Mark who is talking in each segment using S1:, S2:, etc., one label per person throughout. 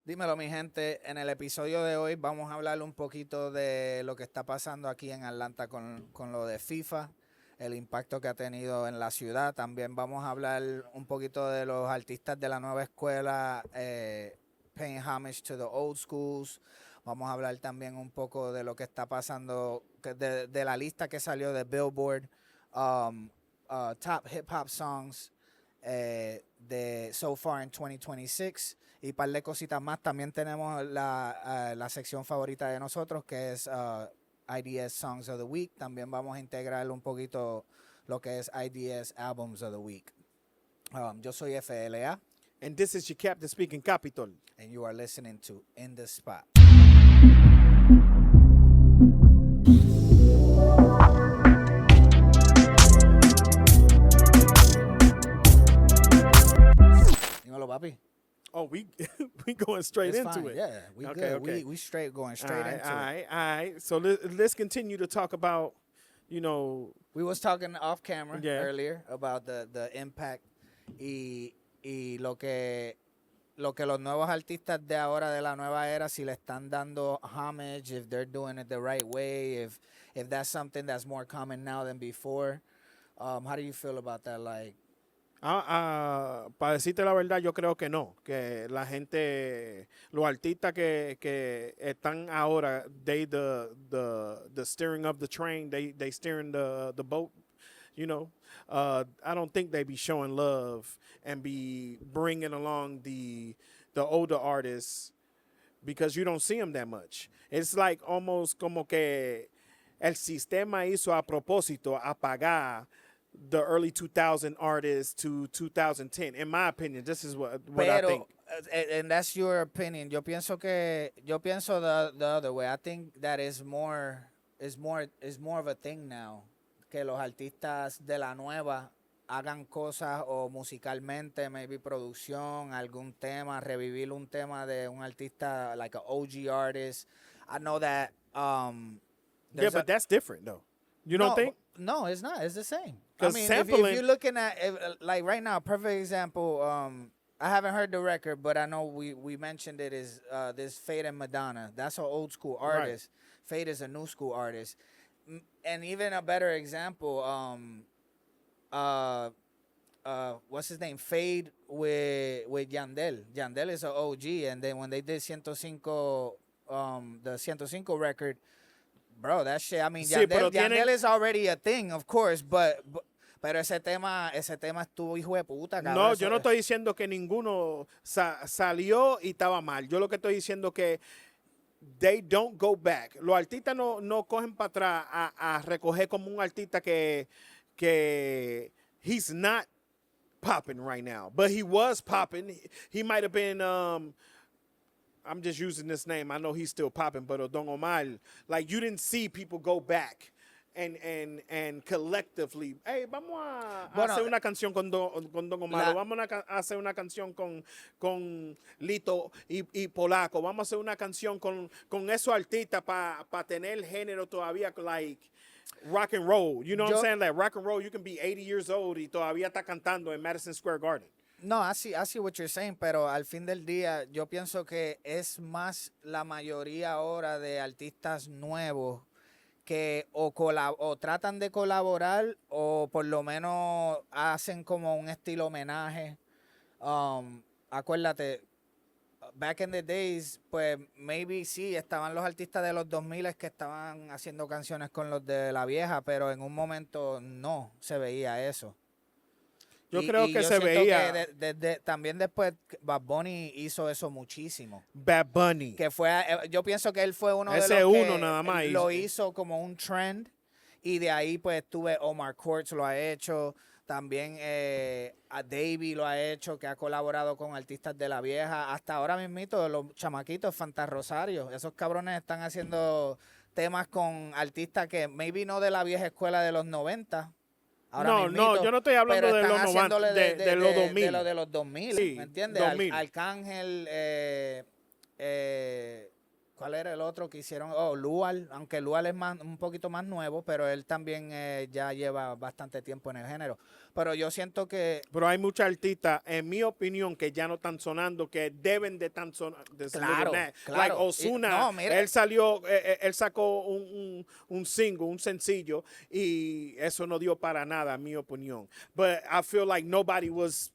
S1: Dímelo, mi gente. En el episodio de hoy vamos a hablar un poquito de lo que está pasando aquí en Atlanta con lo de FIFA, el impacto que ha tenido en la ciudad. También vamos a hablar un poquito de los artistas de la nueva escuela, paying homage to the old schools. Vamos a hablar también un poco de lo que está pasando, de la lista que salió de Billboard, Top Hip Hop Songs de So Far in 2026 y un par de cositas más. También tenemos la sección favorita de nosotros, que es IDS Songs of the Week. También vamos a integrar un poquito lo que es IDS Albums of the Week. Yo soy FLA.
S2: And this is your captain speaking, Capiitol.
S1: And you are listening to inDaSpot. Dímelo, papi.
S2: Oh, we going straight
S1: It's
S2: into
S1: fine.
S2: it.
S1: Yeah, we
S2: Okay,
S1: good.
S2: okay.
S1: We straight going straight into it.
S2: All right. So let's continue to talk about,
S1: We was talking off camera
S2: Yeah.
S1: earlier about the impact y lo que los nuevos artistas de ahora, de la nueva era, si le están dando homage, if they're doing it the right way, if that's something that's more common now than before. How do you feel about that? Like,
S2: Para decirte la verdad, yo creo que no, que la gente, los artistas que están ahora, they the steering of the train, they steering the boat, I don't think they be showing love and be bringing along the older artists because you don't see them that much. It's like almost como que el sistema hizo a propósito apagar the early 2000 artists to 2010. In my opinion, this is what I think.
S1: And that's your opinion. Yo pienso the other way. I think that is more of a thing now. Que los artistas de la nueva hagan cosas o musicalmente, maybe producción, algún tema, revivir un tema de un artista like an OG artist. I know that.
S2: Yeah, but that's different though. You don't think?
S1: No, it's not. It's the same. I
S2: 'Cause
S1: mean,
S2: sampling-
S1: if you're looking at like right now, perfect example. I haven't heard the record, but I know we mentioned it is this Fade and Madonna. That's an old school artist. Right. Fade is a new school artist. And even a better example, what's his name? Fade with Yandel. Yandel is an OG, and then when they did 105, the 105 record, bro, that shit. I mean,
S2: Sí,
S1: Yandel is already a thing, of course, pero ese tema estuvo hijo de puta, cabrón.
S2: No, yo no estoy diciendo que ninguno salió y estaba mal. Yo lo que estoy diciendo que they don't go back. Los artistas no cogen para atrás a recoger como un artista que he's not popping right now, but he was popping. He might have been I'm just using this name. I know he's still popping, but Don Omar, like you didn't see people go back and collectively, hey, vamos a hacer una canción con Don Omar, vamos a hacer una canción con Lito y Polaco, vamos a hacer una canción con esos artistas para tener género todavía, like rock and roll. You know what I'm saying? Like rock and roll, you can be 80 years old y todavía está cantando en Madison Square Garden.
S1: No, I see what you're saying, pero al fin del día yo pienso que es más la mayoría ahora de artistas nuevos que o tratan de colaborar o por lo menos hacen como un estilo homenaje. Acuérdate, back in the days, pues maybe sí, estaban los artistas de los 2000 que estaban haciendo canciones con los de la vieja, pero en un momento no se veía eso.
S2: Yo creo que se veía.
S1: Que también después Bad Bunny hizo eso muchísimo.
S2: Bad Bunny.
S1: Que fue, yo pienso que él fue uno de los
S2: que nada más
S1: lo hizo como un trend. Y de ahí pues tuve Omar Courtz lo ha hecho. También a Davey lo ha hecho, que ha colaborado con artistas de la vieja. Hasta ahora mismito, los chamaquitos, Fanta Rosario. Esos cabrones están haciendo temas con artistas que maybe no de la vieja escuela de los 90.
S2: No, yo no estoy hablando de los 90, de los 2000.
S1: De los 2000,
S2: sí,
S1: ¿me entiendes?
S2: 2000.
S1: Arcángel, ¿cuál era el otro que hicieron? Oh, Lual, aunque Lual es un poquito más nuevo, pero él también ya lleva bastante tiempo en el género. Pero yo siento que...
S2: Pero hay muchos artistas, en mi opinión, que ya no están sonando, que deben de estar sonando.
S1: Claro, claro.
S2: Like Ozuna,
S1: No, mira.
S2: él sacó un single, un sencillo, y eso no dio para nada, en mi opinión. But I feel like nobody was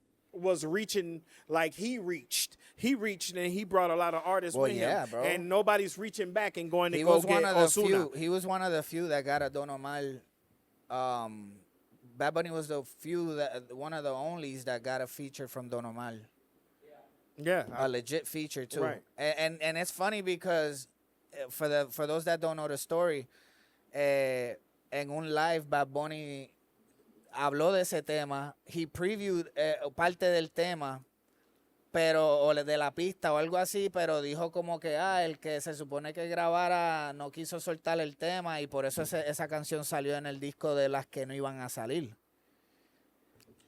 S2: reaching like he reached. He reached and he brought a lot of artists with him.
S1: Bro.
S2: And nobody's reaching back and going to go get Ozuna.
S1: He was one of the few that got a Don Omar. Bad Bunny was one of the onlys that got a feature from Don Omar.
S2: Yeah.
S1: A legit feature too.
S2: Right.
S1: And it's funny because for those that don't know the story, en un live Bad Bunny habló de ese tema. He previewed parte del tema, pero o de la pista o algo así, pero dijo como que el que se supone que grabara no quiso soltar el tema y por eso esa canción salió en el disco de las que no iban a salir.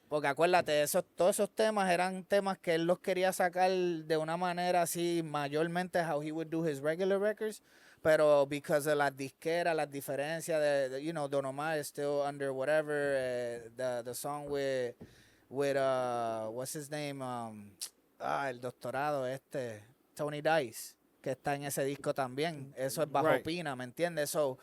S1: Porque acuérdate, todos esos temas eran temas que él los quería sacar de una manera así, mayormente how he would do his regular records, pero because de las disqueras, las diferencias de you know, Don Omar is still under whatever, the song with what's his name, el doctorado Tony Dice, que está en ese disco también. Eso es bajo Pina, ¿me entiendes? So,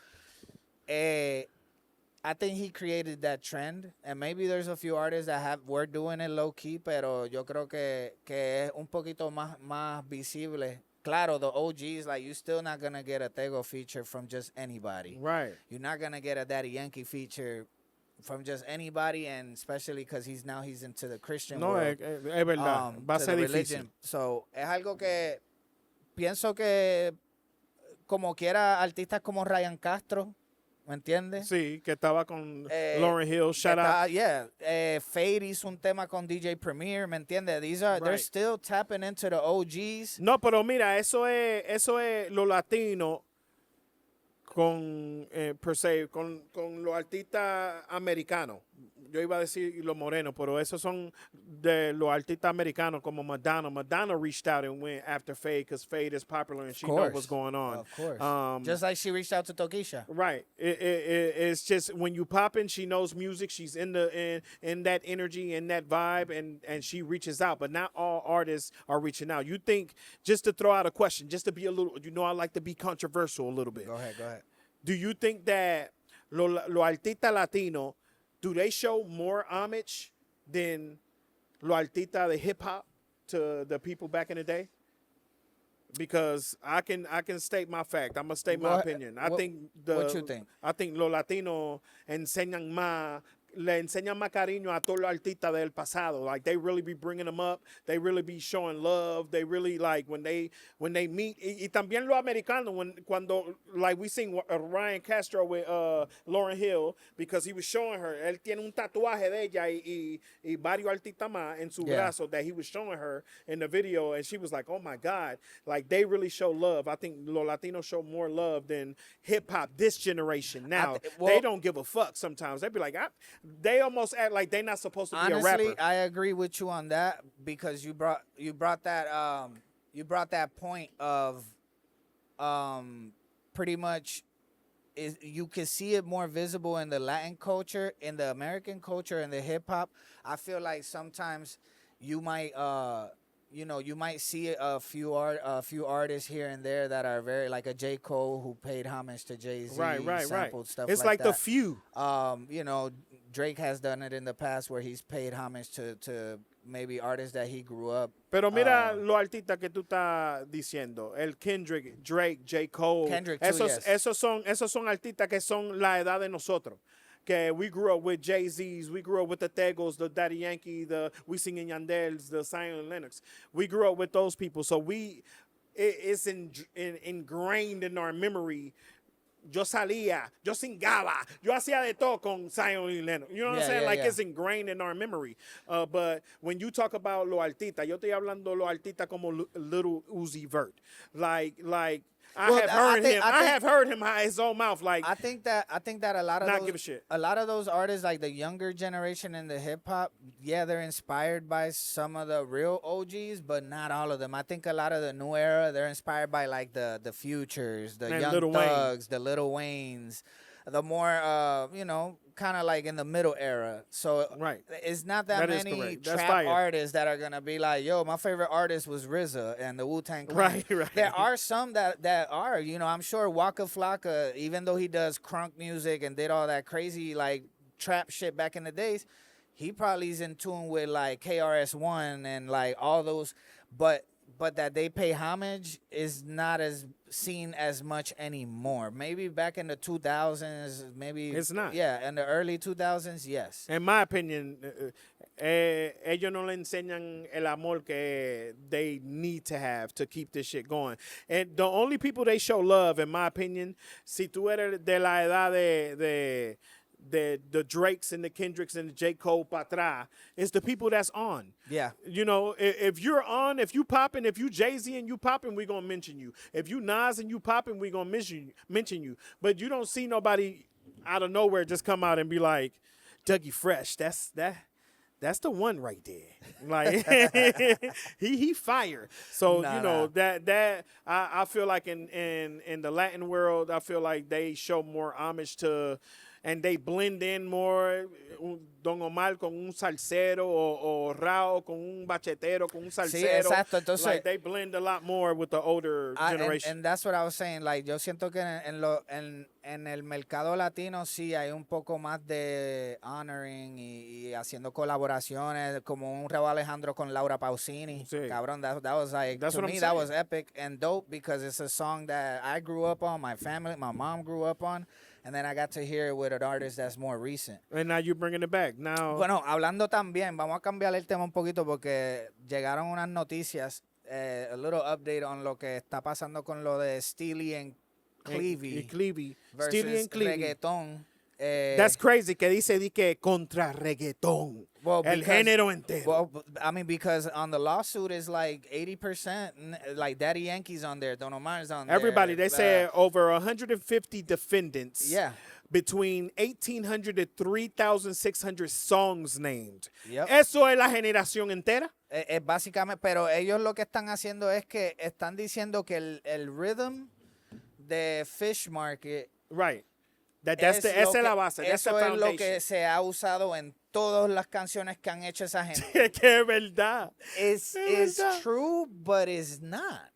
S1: I think he created that trend, and maybe there's a few artists that were doing it low key, pero yo creo que es un poquito más visible. Claro, the OGs, like, you're still not gonna get a Tego feature from just anybody.
S2: Right.
S1: You're not gonna get a Daddy Yankee feature from just anybody, and especially because he's into the Christian world.
S2: Es verdad. Va a ser difícil.
S1: So, es algo que pienso que como quiera artistas como Ryan Castro, ¿me entiendes?
S2: Sí, que estaba con Lauryn Hill, shout out.
S1: Yeah, Fade hizo un tema con DJ Premier, ¿me entiendes? They're still tapping into the OGs.
S2: No, pero mira, eso es lo latino con per se, con los artistas americanos. Yo iba a decir los morenos, pero esos son de los artistas americanos como Madonna. Madonna reached out and went after Fade because Fade is popular and she knows what's going on.
S1: Of course. Just like she reached out to Tokisha.
S2: Right. It's just when you poppin', she knows music. She's in that energy, in that vibe, and she reaches out. But not all artists are reaching out. You think, just to throw out a question, just to be a little, I like to be controversial a little bit.
S1: Go ahead.
S2: Do you think that los artistas latinos, do they show more homage than los artistas de hip hop to the people back in the day? Because I can state my fact. I'm gonna state my opinion.
S1: What you think?
S2: I think los latinos le enseñan más cariño a todos los artistas del pasado. Like, they really be bringing them up. They really be showing love. They really, like, when they meet. Y también los americanos, cuando, like, we seen Ryan Castro with Lauryn Hill, because he was showing her. Él tiene un tatuaje de ella y varios artistas más en su brazo that he was showing her in the video. And she was like, oh, my God. Like, they really show love. I think los latinos show more love than hip-hop this generation. Now, they don't give a fuck sometimes. They be like, they almost act like they're not supposed to be a rapper.
S1: Honestly, I agree with you on that because you brought that point of pretty much you can see it more visible in the Latin culture, in the American culture, in the hip hop. I feel like sometimes you might you might see a few artists here and there that are very, like a J. Cole who paid homage to Jay-Z, sampled stuff
S2: it's
S1: like
S2: that. It's like the few.
S1: Drake has done it in the past where he's paid homage to maybe artists that he grew up.
S2: Pero mira los artistas que tú estás diciendo, el Kendrick, Drake, J. Cole.
S1: Kendrick too,
S2: esos son artistas que son la edad de nosotros. Que we grew up with Jay-Z's, we grew up with the Tegos, the Daddy Yankee, the Wisin y Yandel's, the Zion and Lennox. We grew up with those people, so it's ingrained in our memory. Yo salía, yo singaba, yo hacía de todo con Zion y Lennox. You know what I'm saying? It's ingrained in our memory. But when you talk about los artistas, yo estoy hablando los artistas como Little Uzi Vert. Like I have heard him out his own mouth. Like
S1: I think that a lot of
S2: not
S1: those,
S2: give a shit.
S1: a lot of those artists, like the younger generation in the hip hop, yeah, they're inspired by some of the real OGs, but not all of them. I think a lot of the new era, they're inspired by like the Futures, the
S2: And
S1: Young
S2: Lil
S1: Thugs, the Little Waynes, the more you know, kind of like in the middle era. So
S2: Right.
S1: it's not that
S2: That is
S1: many
S2: correct. That's
S1: trap
S2: fire.
S1: artists that are gonna be like, yo, my favorite artist was RZA and the Wu-Tang Clan.
S2: Right.
S1: There are some that are, you know, I'm sure Waka Flocka, even though he does crunk music and did all that crazy like trap shit back in the days, he probably is in tune with like KRS-One and like all those, but that they pay homage is not as seen as much anymore. Maybe back in the 2000s, maybe
S2: It's not.
S1: Yeah, in the early 2000s, yes.
S2: In my opinion, ellos no le enseñan el amor que they need to have to keep this shit going. And the only people they show love, in my opinion, si tú eres de la edad de the Drakes and the Kendricks and the J. Cole para atrás, is the people that's on.
S1: Yeah.
S2: You know, if you're on, if you popping, if you Jay-Z and you popping, we're going to mention you. If you Nas and you popping, we're going to mention you. But you don't see nobody out of nowhere just come out and be like, Dougie Fresh, that's the one right there. Like he fire. So you know that I feel like in the Latin world, I feel like they show more homage to, and they blend in more. Don Omar con un salsero o Rao con un bachetero con un salsero.
S1: Sí, exacto. Entonces,
S2: like they blend a lot more with the older generation.
S1: And that's what I was saying. Like, yo siento que en el mercado latino sí hay un poco más de honoring y haciendo colaboraciones, como un Raúl Alejandro con Laura Pausini.
S2: Sí.
S1: Cabrón, that was like,
S2: That's
S1: to
S2: what I'm
S1: me, that
S2: saying.
S1: was epic and dope because it's a song that I grew up on, my family, my mom grew up on, and then I got to hear it with an artist that's more recent.
S2: And now you're bringing it back. Now,
S1: Bueno, hablando también, vamos a cambiar el tema un poquito porque llegaron unas noticias, a little update on lo que está pasando con lo de Steely and Clevie versus
S2: Steely and Clevie.
S1: reggaetón.
S2: That's crazy que dice di que contra reggaetón.
S1: Well,
S2: el género entero.
S1: Well, I mean, because on the lawsuit is like 80%, like Daddy Yankee's on there, Don Omar's on
S2: Everybody,
S1: there.
S2: they said over 150 defendants.
S1: Yeah.
S2: Between 1,800 to 3,600 songs named.
S1: Yep.
S2: Eso es la generación entera.
S1: Básicamente, pero ellos lo que están haciendo es que están diciendo que el rhythm de Fish Market.
S2: Right. Esa es la base.
S1: Eso es lo que se ha usado en todas las canciones que han hecho esa gente.
S2: Que es verdad.
S1: It's true, but it's not.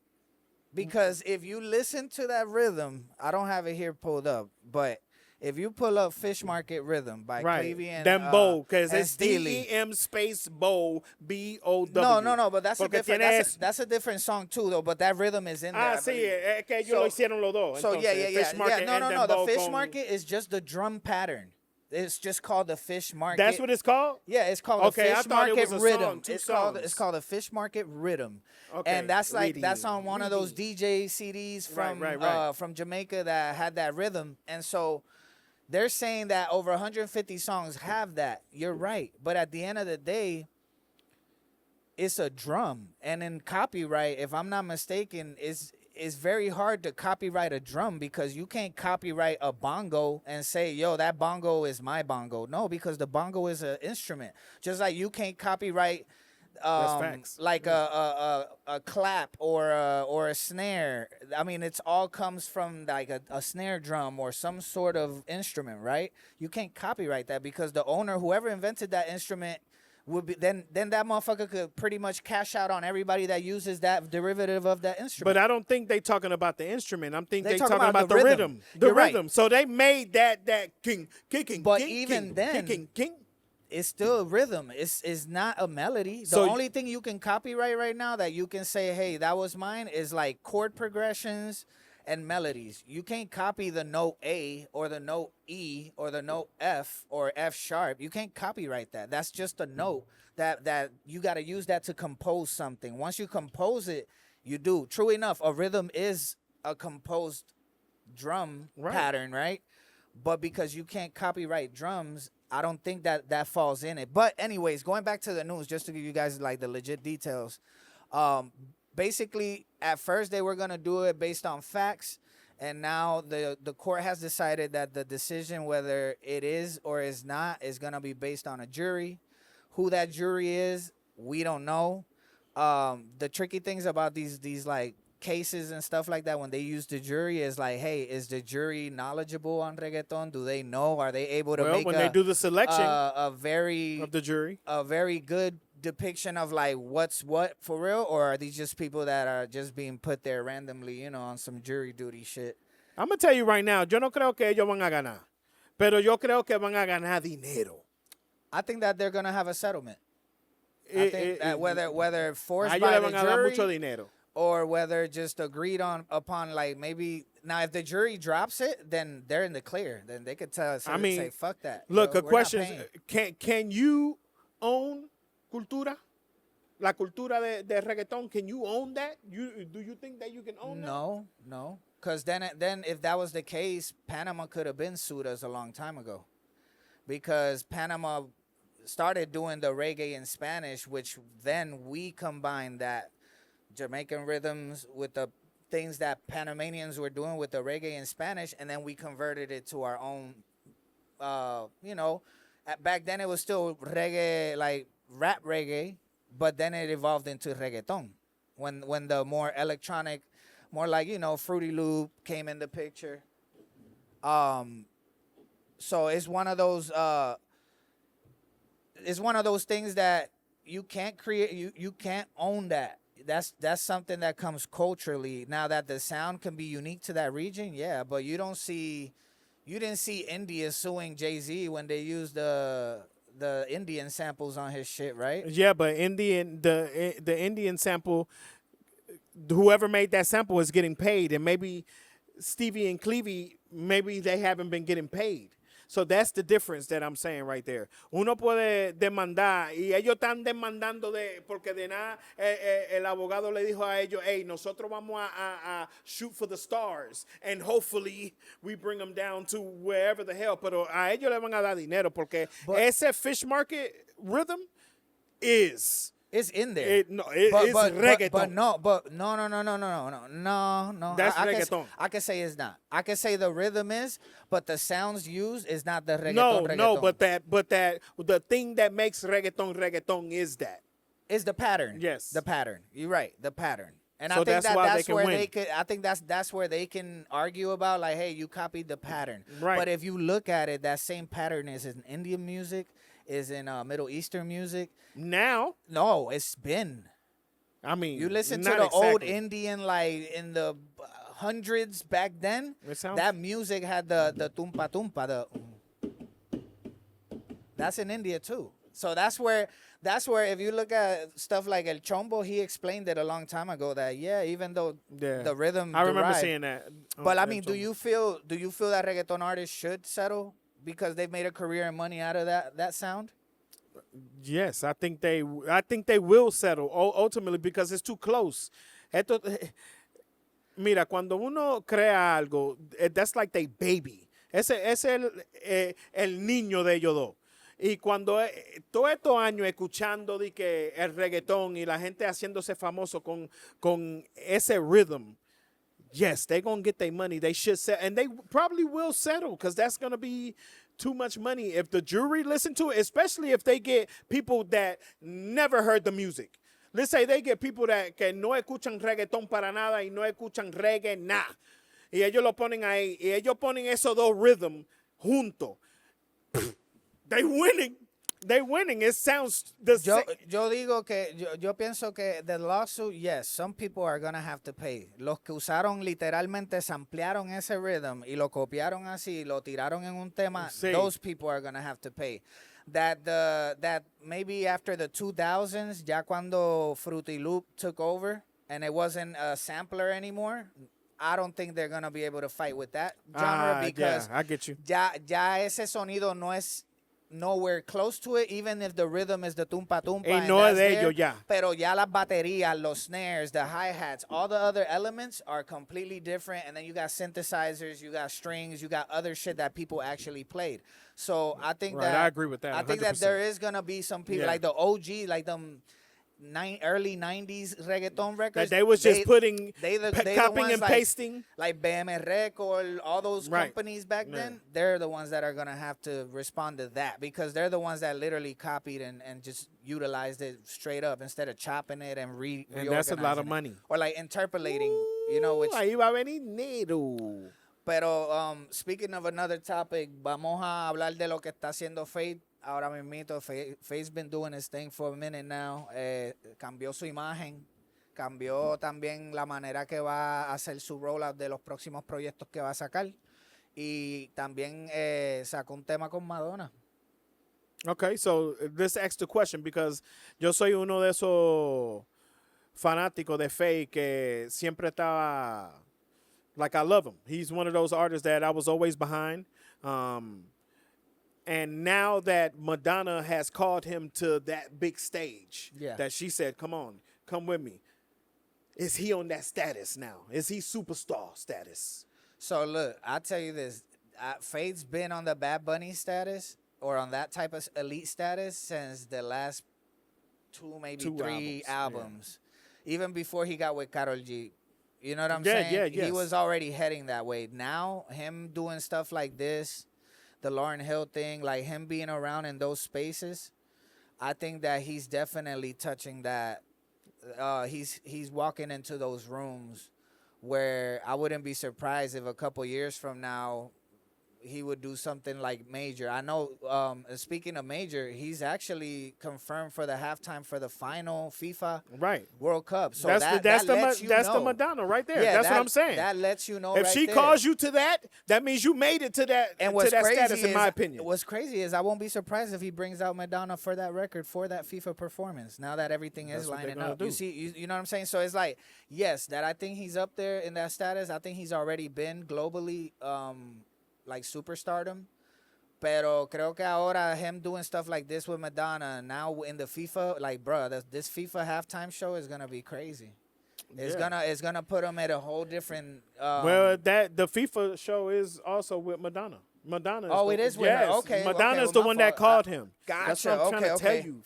S1: Because if you listen to that rhythm, I don't have it here pulled up, but if you pull up Fish Market Rhythm by Clevie and
S2: Dembow, because it's
S1: Steely.
S2: DEM space Bow, BOW.
S1: No, but that's a
S2: Porque
S1: different that's a different song too though, but that rhythm is in there. I
S2: sí,
S1: believe.
S2: es que ellos lo hicieron los dos.
S1: So
S2: Entonces, Fish Market
S1: No,
S2: and
S1: the
S2: Dembow
S1: Fish
S2: con-
S1: Market is just the drum pattern. It's just called the Fish Market.
S2: That's what it's called?
S1: Yeah, it's called
S2: Okay,
S1: the
S2: I
S1: Fish
S2: thought it
S1: Market
S2: was a
S1: Rhythm.
S2: song, two
S1: It's
S2: songs.
S1: called the Fish Market Rhythm.
S2: Okay,
S1: And that's like
S2: Rhythm,
S1: that's on one of those
S2: Rhythm.
S1: DJ CDs from
S2: Right.
S1: From Jamaica that had that rhythm. And so they're saying that over 150 songs have that. You're right. But at the end of the day, it's a drum. And in copyright, if I'm not mistaken, it's very hard to copyright a drum because you can't copyright a bongo and say, yo, that bongo is my bongo. No, because the bongo is an instrument. Just like you can't copyright
S2: That's facts.
S1: like a clap or a snare. I mean, it's all comes from like a snare drum or some sort of instrument, right? You can't copyright that because the owner, whoever invented that instrument, would be then that motherfucker could pretty much cash out on everybody that uses that derivative of that instrument.
S2: But I don't think they talking about the instrument. I'm think
S1: They
S2: they
S1: talking
S2: talking
S1: about
S2: about
S1: the
S2: the
S1: rhythm.
S2: rhythm. The
S1: You're
S2: rhythm.
S1: right.
S2: So they made that king.
S1: But
S2: king,
S1: even
S2: king,
S1: then,
S2: king.
S1: it's still rhythm. It's not a melody. The
S2: So-
S1: only thing you can copyright right now that you can say, hey, that was mine, is like chord progressions and melodies. You can't copy the note A or the note E or the note F or F sharp. You can't copyright that. That's just a note that you got to use that to compose something. Once you compose it, you do. True enough, a rhythm is a composed drum pattern, right? But because you can't copyright drums, I don't think that falls in it. But anyways, going back to the news, just to give you guys like the legit details, basically, at first they were gonna do it based on facts, and now the court has decided that the decision whether it is or is not is gonna be based on a jury. Who that jury is, we don't know. The tricky things about these like cases and stuff like that when they use the jury is like, hey, is the jury knowledgeable on reggaeton? Do they know? Are they able to make
S2: when they do the selection
S1: of the jury a very good depiction of like what's what for real, or are these just people that are just being put there randomly, you know, on some jury duty shit?
S2: I'm gonna tell you right now, yo no creo que ellos van a ganar, pero yo creo que van a ganar dinero.
S1: I think that they're gonna have a settlement. I think that whether forced
S2: ellos
S1: by
S2: le
S1: the
S2: van a dar
S1: jury
S2: mucho dinero.
S1: or whether just agreed upon like maybe now if the jury drops it, then they're in the clear. Then they could tell us, say fuck that.
S2: Look,
S1: yo,
S2: a question is, can you own cultura? La cultura de reggaeton, can you own that? Do you think that you can own that?
S1: No. Because then if that was the case, Panama could have been sued us a long time ago. Because Panama started doing the reggae in Spanish, which then we combined that Jamaican rhythms with the things that Panamanians were doing with the reggae in Spanish, and then we converted it to our own, you know. Back then it was still reggae, like rap reggae, but then it evolved into reggaeton. When the more electronic, more like, you know, Fruity Loop came in the picture. So it's one of those things that you can't create, you can't own that. That's something that comes culturally. Now that the sound can be unique to that region, yeah, but you didn't see India suing Jay-Z when they used the Indian samples on his shit, right?
S2: Yeah, but the Indian sample, whoever made that sample is getting paid, and maybe Stevie and Clevie, maybe they haven't been getting paid. So that's the difference that I'm saying right there. Uno puede demandar, y ellos están demandando porque de nada el abogado le dijo a ellos, hey, nosotros vamos a shoot for the stars, and hopefully we bring them down to wherever the hell. Pero a ellos le van a dar dinero porque ese fish market rhythm is...
S1: It's in there.
S2: It's reggaeton.
S1: But no.
S2: That's reggaeton.
S1: I can say it's not. I can say the rhythm is, but the sounds used is not the reggaeton.
S2: No, but the thing that makes reggaeton is that.
S1: Is the pattern.
S2: Yes.
S1: The pattern. You're right. The pattern. And
S2: so
S1: I think that's where
S2: win.
S1: they could. I think that's where they can argue about, like, hey, you copied the pattern.
S2: Right.
S1: But if you look at it, that same pattern is in Indian music, is in Middle Eastern music.
S2: Now?
S1: No, it's been.
S2: I mean,
S1: you listen to the old Indian, like in the hundreds back then. That music had the tumpa tumpa. That's in India too. So that's where if you look at stuff like El Chombo, he explained it a long time ago that even though the rhythm,
S2: I remember seeing that.
S1: But I mean, do you feel that reggaeton artists should settle because they've made a career and money out of that sound?
S2: Yes, I think they will settle ultimately because it's too close. Mira, cuando uno crea algo, that's like their baby. Ese es el niño de ellos dos. Y cuando todos estos años escuchando de que el reggaetón y la gente haciéndose famoso con ese rhythm, yes, they're going to get their money. They should settle, and they probably will settle because that's going to be too much money if the jury listen to it, especially if they get people that never heard the music. Let's say they get people que no escuchan reggaetón para nada y no escuchan reggae nada. Y ellos lo ponen ahí, y ellos ponen esos dos rhythm juntos. They winning. It sounds the same.
S1: Yo pienso que the lawsuit, yes, some people are going to have to pay. Los que usaron literalmente, samplearon ese rhythm y lo copiaron así, lo tiraron en un tema, those people are going to have to pay. That maybe after the 2000s, ya cuando Fruity Loop took over and it wasn't a sampler anymore, I don't think they're going to be able to fight with that genre because
S2: I get you.
S1: Ya ese sonido no es nowhere close to it, even if the rhythm is the tumpa tumpa.
S2: Y no es de ellos ya.
S1: Pero ya las baterías, los snares, the hi-hats, all the other elements are completely different. And then you got synthesizers, you got strings, you got other shit that people actually played. So I think
S2: I agree with that.
S1: I think
S2: 100%.
S1: that there is going to be some people like the OG, like them early 90s reggaeton records.
S2: That they was just putting, copying and
S1: like,
S2: pasting.
S1: Like BM Record, all those
S2: Right.
S1: companies back then, they're the ones that are going to have to respond to that because they're the ones that literally copied and just utilized it straight up instead of chopping it and
S2: And that's a lot of money.
S1: Or like interpolating, you know, which...
S2: Ahí va a venir dinero.
S1: Pero speaking of another topic, vamos a hablar de lo que está haciendo Faith. Ahora mismito, Faith's been doing his thing for a minute now. Cambió su imagen, cambió también la manera que va a hacer su rollout de los próximos proyectos que va a sacar. Y también sacó un tema con Madonna.
S2: Okay, so this asks the question because yo soy uno de esos fanáticos de Faith que siempre estaba, like I love him. He's one of those artists that I was always behind. And now that Madonna has called him to that big stage, that she said, come on, come with me. Is he on that status now? Is he superstar status?
S1: So look, I'll tell you this. Faith's been on the Bad Bunny status or on that type of elite status since the last two, three albums. Yeah. Even before he got with Karol G. You know what I'm saying?
S2: Yeah, yes.
S1: He was already heading that way. Now, him doing stuff like this, the Lauryn Hill thing, like him being around in those spaces, I think that he's definitely touching that. He's walking into those rooms where I wouldn't be surprised if a couple years from now he would do something like major. I know, speaking of major, he's actually confirmed for the halftime for the final FIFA World Cup. So that's
S2: the Madonna right there. Yeah, that's what I'm saying.
S1: That lets you know.
S2: If she calls you to that, that means you made it to that,
S1: and
S2: to that status, in my opinion.
S1: What's crazy is I won't be surprised if he brings out Madonna for that record, for that FIFA performance, now that everything is lining up. You see, you know what I'm saying? So it's like, yes, that I think he's up there in that status. I think he's already been globally like superstardom, pero creo que ahora him doing stuff like this with Madonna now in the FIFA, like bro, this FIFA halftime show is gonna be crazy. It's gonna put him at a whole different.
S2: Well, the FIFA show is also with Madonna. Madonna.
S1: It is with her. Okay.
S2: Madonna's the one that called him.
S1: Gotcha.
S2: That's what I'm trying to tell you.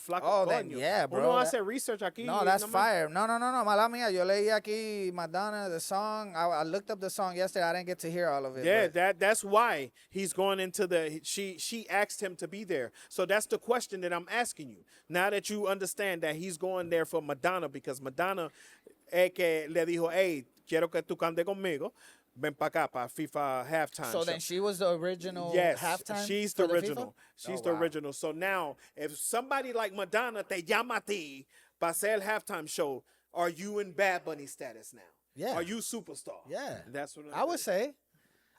S1: Then yeah, bro.
S2: No, I said research aquí.
S1: No, that's fire. No. Mala mía. Yo leí aquí Madonna, the song. I looked up the song yesterday. I didn't get to hear all of it.
S2: Yeah, that's why he's going into the. She asked him to be there. So that's the question that I'm asking you. Now that you understand that he's going there for Madonna because Madonna que le dijo, hey, quiero que tú cantes conmigo. Ven para acá, para FIFA halftime.
S1: So then she was the original halftime?
S2: She's the original. She's the original. So now, if somebody like Madonna te llama a ti para hacer el halftime show, are you in Bad Bunny status now?
S1: Yeah.
S2: Are you superstar?
S1: Yeah.
S2: That's what
S1: I would say.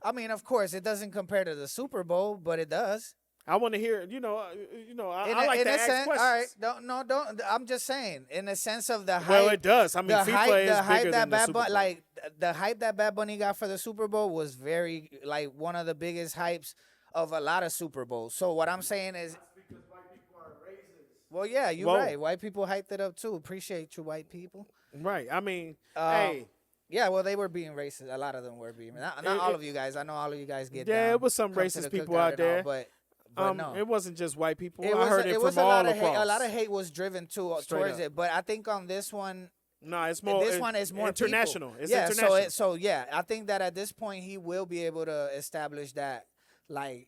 S1: I mean, of course, it doesn't compare to the Super Bowl, but it does.
S2: I want to hear, I like to ask questions.
S1: All right, don't. I'm just saying, in the sense of the hype.
S2: Well, it does. I mean, FIFA is bigger than the Super Bowl.
S1: Like, the hype that Bad Bunny got for the Super Bowl was very, like, one of the biggest hypes of a lot of Super Bowls. So what I'm saying is.
S2: That's because white people are racist.
S1: Well, yeah, you're right. White people hyped it up, too. Appreciate you, white people.
S2: Right. I mean, hey.
S1: Yeah, well, they were being racist. A lot of them were being. Not all of you guys. I know all of you guys get down.
S2: Yeah, it was some racist people out there.
S1: But no.
S2: It wasn't just white people. I heard it from all across.
S1: A lot of hate was driven towards it, but I think on this one,
S2: no, it's more.
S1: This one is more
S2: international.
S1: People.
S2: It's international.
S1: So I think that at this point he will be able to establish that, like.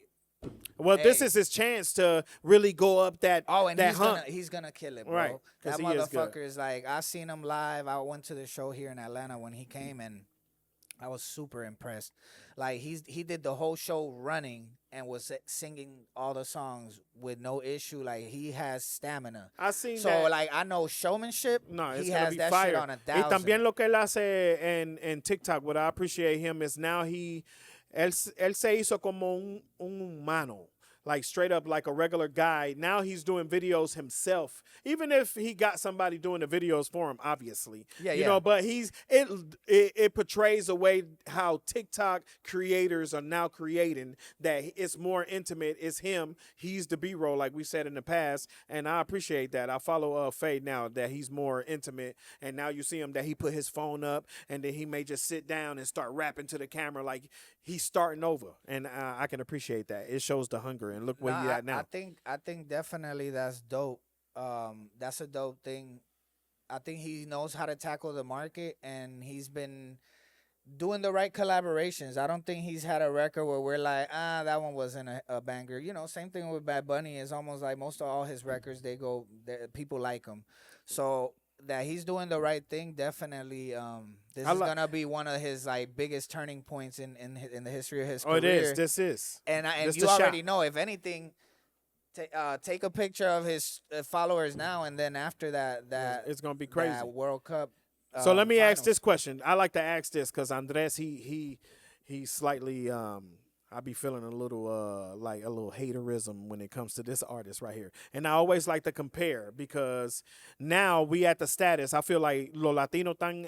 S2: Well, this is his chance to really go up that.
S1: He's gonna kill it, bro.
S2: Right,
S1: that motherfucker is like, I seen him live. I went to the show here in Atlanta when he came, and I was super impressed. Like he did the whole show running and was singing all the songs with no issue. Like he has stamina.
S2: I seen
S1: so
S2: that.
S1: Like I know showmanship.
S2: No, it's
S1: he
S2: gonna
S1: has
S2: be
S1: that
S2: fire.
S1: shit on 1,000.
S2: Y también lo que él hace en TikTok. What I appreciate him is now él se hizo como un humano. Like straight up like a regular guy. Now he's doing videos himself. Even if he got somebody doing the videos for him, obviously. You know, but it portrays a way how TikTok creators are now creating that it's more intimate. It's him. He's the B-roll, like we said in the past. And I appreciate that. I follow Faye now that he's more intimate. And now you see him that he put his phone up and then he may just sit down and start rapping to the camera like he's starting over. And I can appreciate that. It shows the hunger. And look where you at now.
S1: I think definitely that's dope. That's a dope thing he knows how to tackle the market, and he's been doing the right collaborations. I don't think he's had a record where we're like, that one wasn't a banger. You know, same thing with Bad Bunny. It's almost like most of all his records, people like them. So that he's doing the right thing, definitely. This is gonna be one of his like biggest turning points in the history of his career.
S2: Oh, it is. This is.
S1: And you already know, if anything, take a picture of his followers now, and then after that
S2: it's gonna be crazy.
S1: That World Cup.
S2: So let me
S1: finals.
S2: ask this question. I like to ask this because Andres, he slightly I be feeling a little like a little haterism when it comes to this artist right here. And I always like to compare because now we at the status, I feel like los latinos están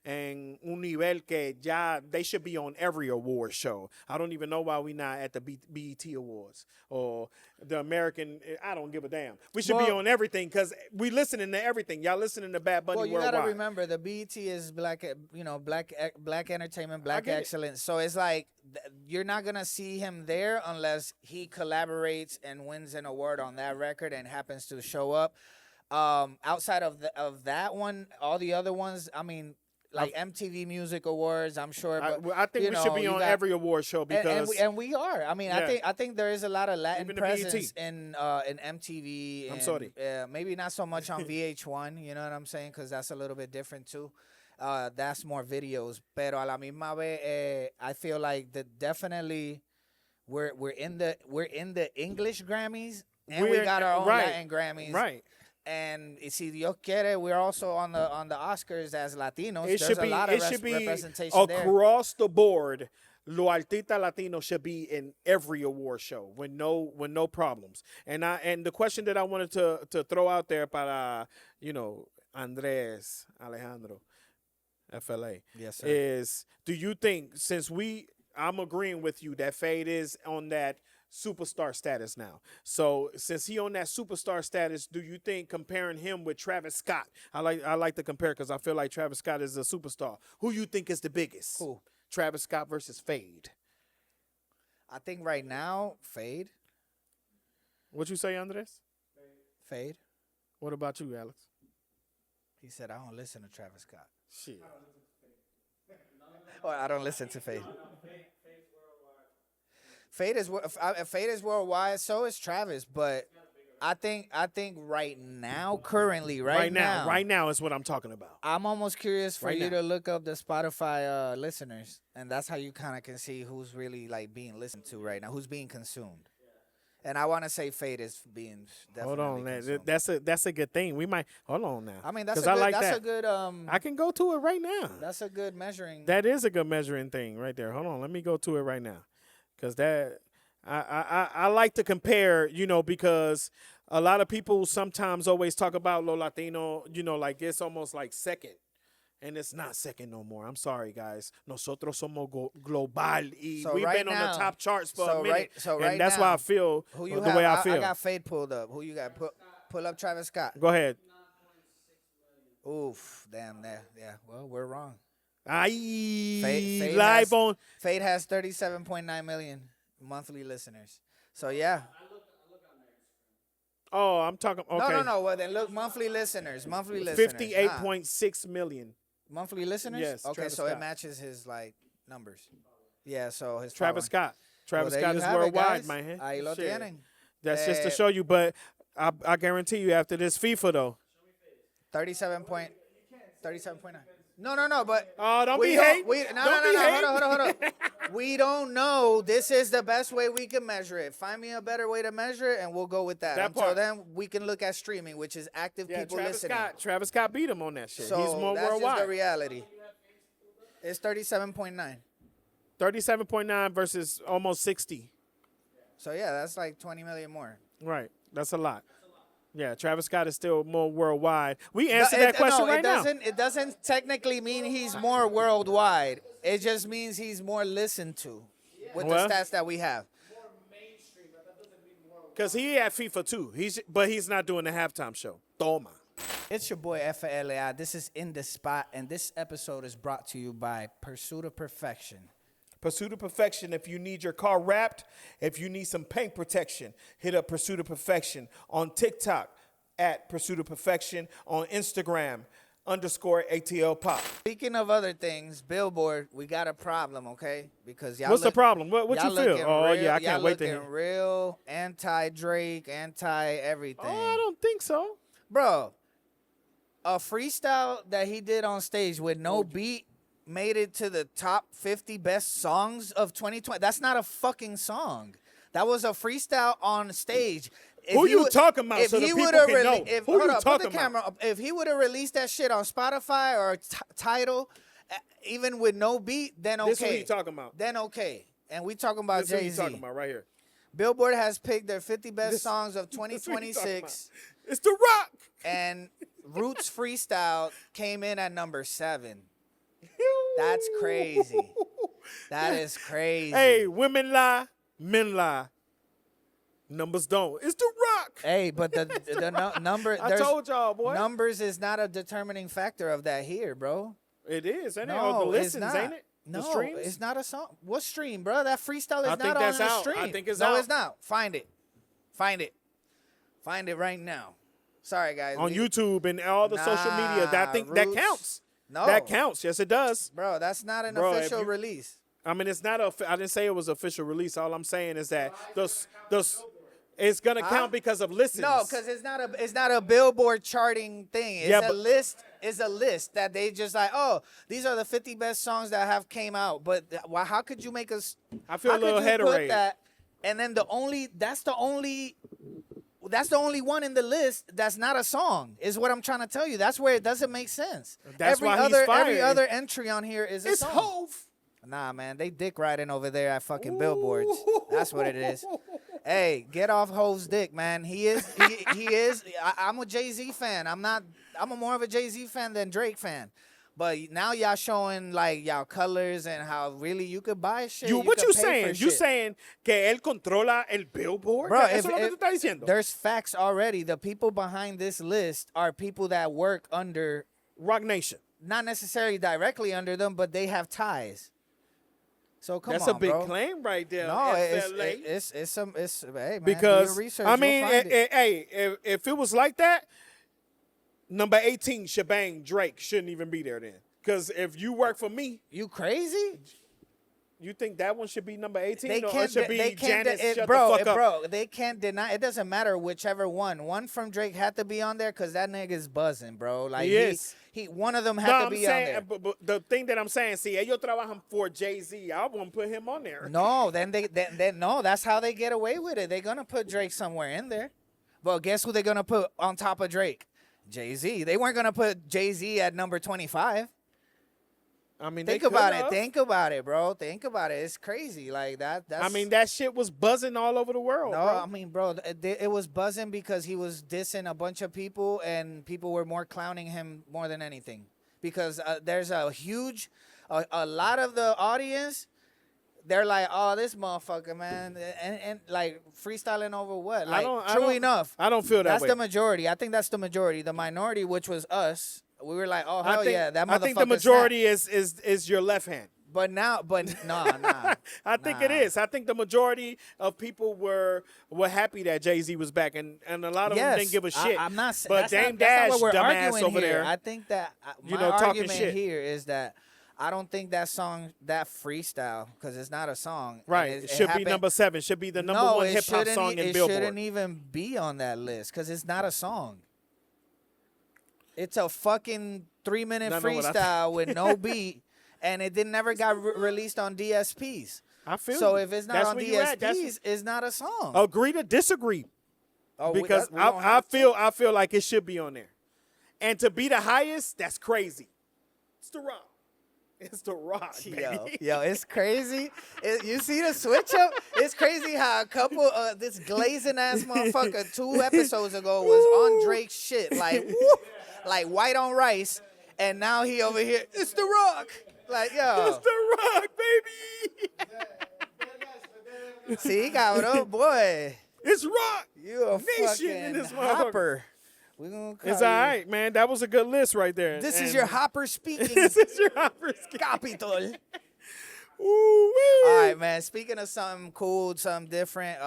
S2: en un nivel que ya they should be on every award show. I don't even know why we not at the BET Awards or the American, I don't give a damn. We should be on everything because we listening to everything. Y'all listening to Bad Bunny worldwide.
S1: Well, you got to remember the BET is black entertainment, black excellence. So it's like you're not going to see him there unless he collaborates and wins an award on that record and happens to show up. Outside of that one, all the other ones, I mean, like MTV Music Awards, I'm sure. But,
S2: I think we should be on every award show because
S1: and we are. I mean,
S2: yeah.
S1: I think there is a lot of Latin
S2: Even
S1: presence in MTV.
S2: I'm sorry.
S1: Maybe not so much on VH1. You know what I'm saying? Because that's a little bit different too. That's more videos. Pero a la misma vez, I feel like that definitely we're in the English Grammys, and we got our own Latin Grammys.
S2: Right.
S1: And si Dios quiere, we're also on the Oscars as Latinos.
S2: There's
S1: a lot of representation
S2: across the board. Lo Artista Latino should be in every award show with no problems. And the question that I wanted to throw out there para Andres Alejandro, FLA,
S1: yes, sir,
S2: is, do you think, since I'm agreeing with you that Fade is on that superstar status now. So since he on that superstar status, do you think comparing him with Travis Scott? I like to compare because I feel like Travis Scott is a superstar. Who you think is the biggest?
S1: Who?
S2: Travis Scott versus Fade.
S1: I think right now, Fade.
S2: What you say, Andres?
S1: Fade.
S2: What about you, Alex?
S1: He said, I don't listen to Travis Scott.
S2: Shit.
S1: Or I don't listen to Fade. Fade is worldwide. So is Travis, but I think right now, currently, right
S2: now is what I'm talking about.
S1: I'm almost curious for you to look up the Spotify listeners, and that's how you kind of can see who's really like being listened to right now, who's being consumed. And I want to say Fade is being definitely
S2: hold on,
S1: consumed.
S2: that's a good thing. We might hold on now.
S1: I mean, that's a good.
S2: I can go to it right now.
S1: That's a good measuring.
S2: That is a good measuring thing right there. Hold on, let me go to it right now. Because I like to compare, because a lot of people sometimes always talk about Lo Latino, like it's almost like second. And it's not second no more. I'm sorry, guys. Nosotros somos global. Y
S1: So
S2: we've
S1: right
S2: been
S1: now,
S2: on the top charts for a minute.
S1: Right
S2: that's
S1: now,
S2: why I feel
S1: who you
S2: the
S1: have,
S2: way I feel.
S1: I got Fade pulled up. Who you got? Pull up Travis Scott.
S2: Go ahead.
S1: Oof. Damn. Yeah. Well, we're wrong.
S2: Fade live on.
S1: Fade has 37.9 million monthly listeners. So yeah.
S2: Oh, I'm talking. Okay.
S1: No. Well, then look, monthly listeners.
S2: 58.6 million.
S1: Monthly listeners.
S2: Yes.
S1: Okay,
S2: Travis
S1: so
S2: Scott.
S1: it matches his numbers. Yeah. So his
S2: Travis
S1: following.
S2: Scott. Travis
S1: Well,
S2: Scott is worldwide, man.
S1: Ahí lo
S2: Shit.
S1: tienen.
S2: That's just to show you, but I guarantee you after this FIFA though.
S1: 37.9. No, but
S2: don't be hating.
S1: Hold on. We don't know. This is the best way we can measure it. Find me a better way to measure it, and we'll go with that. Until then, we can look at streaming, which is active people listening.
S2: Travis Scott beat him on that shit.
S1: So
S2: he's more
S1: that's
S2: worldwide.
S1: Just the reality. It's 37.9.
S2: 37.9 versus almost 60.
S1: So yeah, that's like 20 million more.
S2: Right. That's a lot. Yeah, Travis Scott is still more worldwide. We answered that question right now.
S1: It doesn't technically mean he's more worldwide. It just means he's more listened to with the stats that we have.
S2: Because he at FIFA too. But he's not doing the halftime show. Toma.
S1: It's your boy FLA. This is inDaSpot, and this episode is brought to you by Pursuit of Perfection.
S2: Pursuit of Perfection. If you need your car wrapped, if you need some paint protection, hit up Pursuit of Perfection on TikTok, at Pursuit of Perfection on Instagram _ATL Pop.
S1: Speaking of other things, Billboard, we got a problem, okay? Because y'all
S2: What's the problem? What you feel? Oh,
S1: real,
S2: yeah, I can't wait to
S1: looking
S2: hear.
S1: real anti-Drake, anti-everything.
S2: Oh, I don't think so.
S1: Bro, a freestyle that he did on stage with no beat made it to the top 50 best songs of 2020. That's not a fucking song. That was a freestyle on stage.
S2: Who you talking about so the people can know? Who you talking about?
S1: If he would have released that shit on Spotify or Tidal, even with no beat, then okay.
S2: This is what you talking about.
S1: Then okay. And we talking about Jay-Z.
S2: This is what you talking about right here.
S1: Billboard has picked their 50 best songs of 2026.
S2: It's The Rock.
S1: And Roots Freestyle came in at number 7. That's crazy. That is crazy.
S2: Hey, women lie, men lie. Numbers don't. It's The Rock.
S1: Hey, but the number.
S2: I told y'all, boy.
S1: Numbers is not a determining factor of that here, bro.
S2: It is, ain't it?
S1: No,
S2: Oh, the listens,
S1: it's not.
S2: ain't it?
S1: No,
S2: the streams?
S1: it's not a song. What stream, bro? That freestyle is
S2: I think
S1: not on
S2: that's
S1: the
S2: out.
S1: stream.
S2: I think it's
S1: no,
S2: out.
S1: it's not. Find it. Find it. Find it right now. Sorry, guys.
S2: On YouTube and all the social media. That counts.
S1: No.
S2: That counts. Yes, it does.
S1: Bro, that's not an
S2: Bro,
S1: official release.
S2: I mean, it's not. I didn't say it was official release. All I'm saying is that it's gonna count because of listens.
S1: No, because it's not a Billboard charting thing. It's a list. It's a list that they just like, oh, these are the 50 best songs that have came out. But how could you make us?
S2: I feel a little haterade.
S1: That, and then that's the only one in the list that's not a song. Is what I'm trying to tell you. That's where it doesn't make sense.
S2: That's why he's fired.
S1: Every other entry on here is a song.
S2: It's Hove.
S1: Nah, man, they dick riding over there at fucking billboards. That's what it is. Hey, get off Hove's dick, man. He is. I'm a Jay-Z fan. I'm more of a Jay-Z fan than Drake fan. But now y'all showing like y'all colors and how really you could buy shit.
S2: What you saying? You saying que él controla el Billboard?
S1: Bro,
S2: Eso es lo que tú estás diciendo.
S1: There's facts already. The people behind this list are people that work under
S2: Rock Nation.
S1: Not necessarily directly under them, but they have ties. So come
S2: That's
S1: on,
S2: a big
S1: bro.
S2: claim right there.
S1: No,
S2: FLA.
S1: it's hey man,
S2: because
S1: do your research,
S2: I mean,
S1: you'll find it.
S2: hey, if it was like that, number 18, Shebang Drake shouldn't even be there then. Because if you work for me,
S1: you crazy?
S2: You think that one should be number 18?
S1: They
S2: or
S1: can't.
S2: it should be
S1: They can't.
S2: Janice, shut
S1: Bro,
S2: the fuck up.
S1: bro, they can't deny. It doesn't matter whichever one. One from Drake had to be on there because that nigga's buzzing, bro. Like he one of them had to be on there.
S2: But the thing that I'm saying, see, ellos trabajan for Jay-Z. I won't put him on there.
S1: No, then no. That's how they get away with it. They're gonna put Drake somewhere in there. But guess who they're gonna put on top of Drake? Jay-Z. They weren't gonna put Jay-Z at number 25.
S2: I mean,
S1: think about it. Think about it, bro. Think about it. It's crazy. Like that. That's,
S2: I mean, that shit was buzzing all over the world.
S1: No,
S2: bro.
S1: I mean, bro, it was buzzing because he was dissing a bunch of people, and people were more clowning him more than anything. Because there's a huge, a lot of the audience, they're like, oh, this motherfucker, man, and like freestyling over what? Like, true enough.
S2: I don't feel that way.
S1: That's the majority. I think that's the majority. The minority, which was us. We were like, oh, hell yeah, that motherfucker.
S2: I think the majority is your left hand.
S1: But nah.
S2: I think it is. I think the majority of people were happy that Jay-Z was back, and a lot of them didn't give a shit.
S1: I'm not.
S2: But Dame Dash, dumbass over
S1: here.
S2: there.
S1: I think that my
S2: talking
S1: argument
S2: shit
S1: here is that I don't think that song, that freestyle, because it's not a song.
S2: Right. It should be number 7. Should be the number 1 hip hop song in Billboard.
S1: It shouldn't even be on that list because it's not a song. It's a fucking 3-minute freestyle with no beat, and it never got released on DSPs.
S2: I feel
S1: so. If it's not
S2: That's
S1: on DSPs, it's not a song.
S2: Agree to disagree.
S1: Oh,
S2: because I feel like it should be on there, and to be the highest, that's crazy. It's The Rock. It's The Rock, baby.
S1: Yo, it's crazy. You see the switch up? It's crazy how a couple this glazing ass motherfucker 2 episodes ago was on Drake's shit, like like white on rice, and now he over here. It's The Rock. Like, yo.
S2: It's The Rock, baby.
S1: See, he got it up, boy.
S2: It's Rock.
S1: You a
S2: Nation
S1: fucking
S2: in this
S1: hopper. We gonna call
S2: it's all right, man. That was a good list right there.
S1: This is your hopper speaking.
S2: This is your hopper speaking.
S1: Capiitol.
S2: Ooh-wee.
S1: All right, man. Speaking of something cool, something different,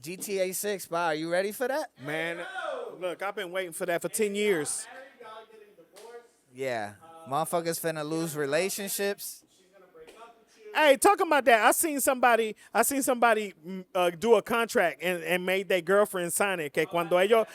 S1: GTA 6, Bob, are you ready for that?
S2: Man, look, I've been waiting for that for 10 years.
S1: Yeah. Motherfuckers finna lose relationships.
S2: Hey, talking about that, I seen somebody do a contract and made their girlfriend sign it, que cuando ellos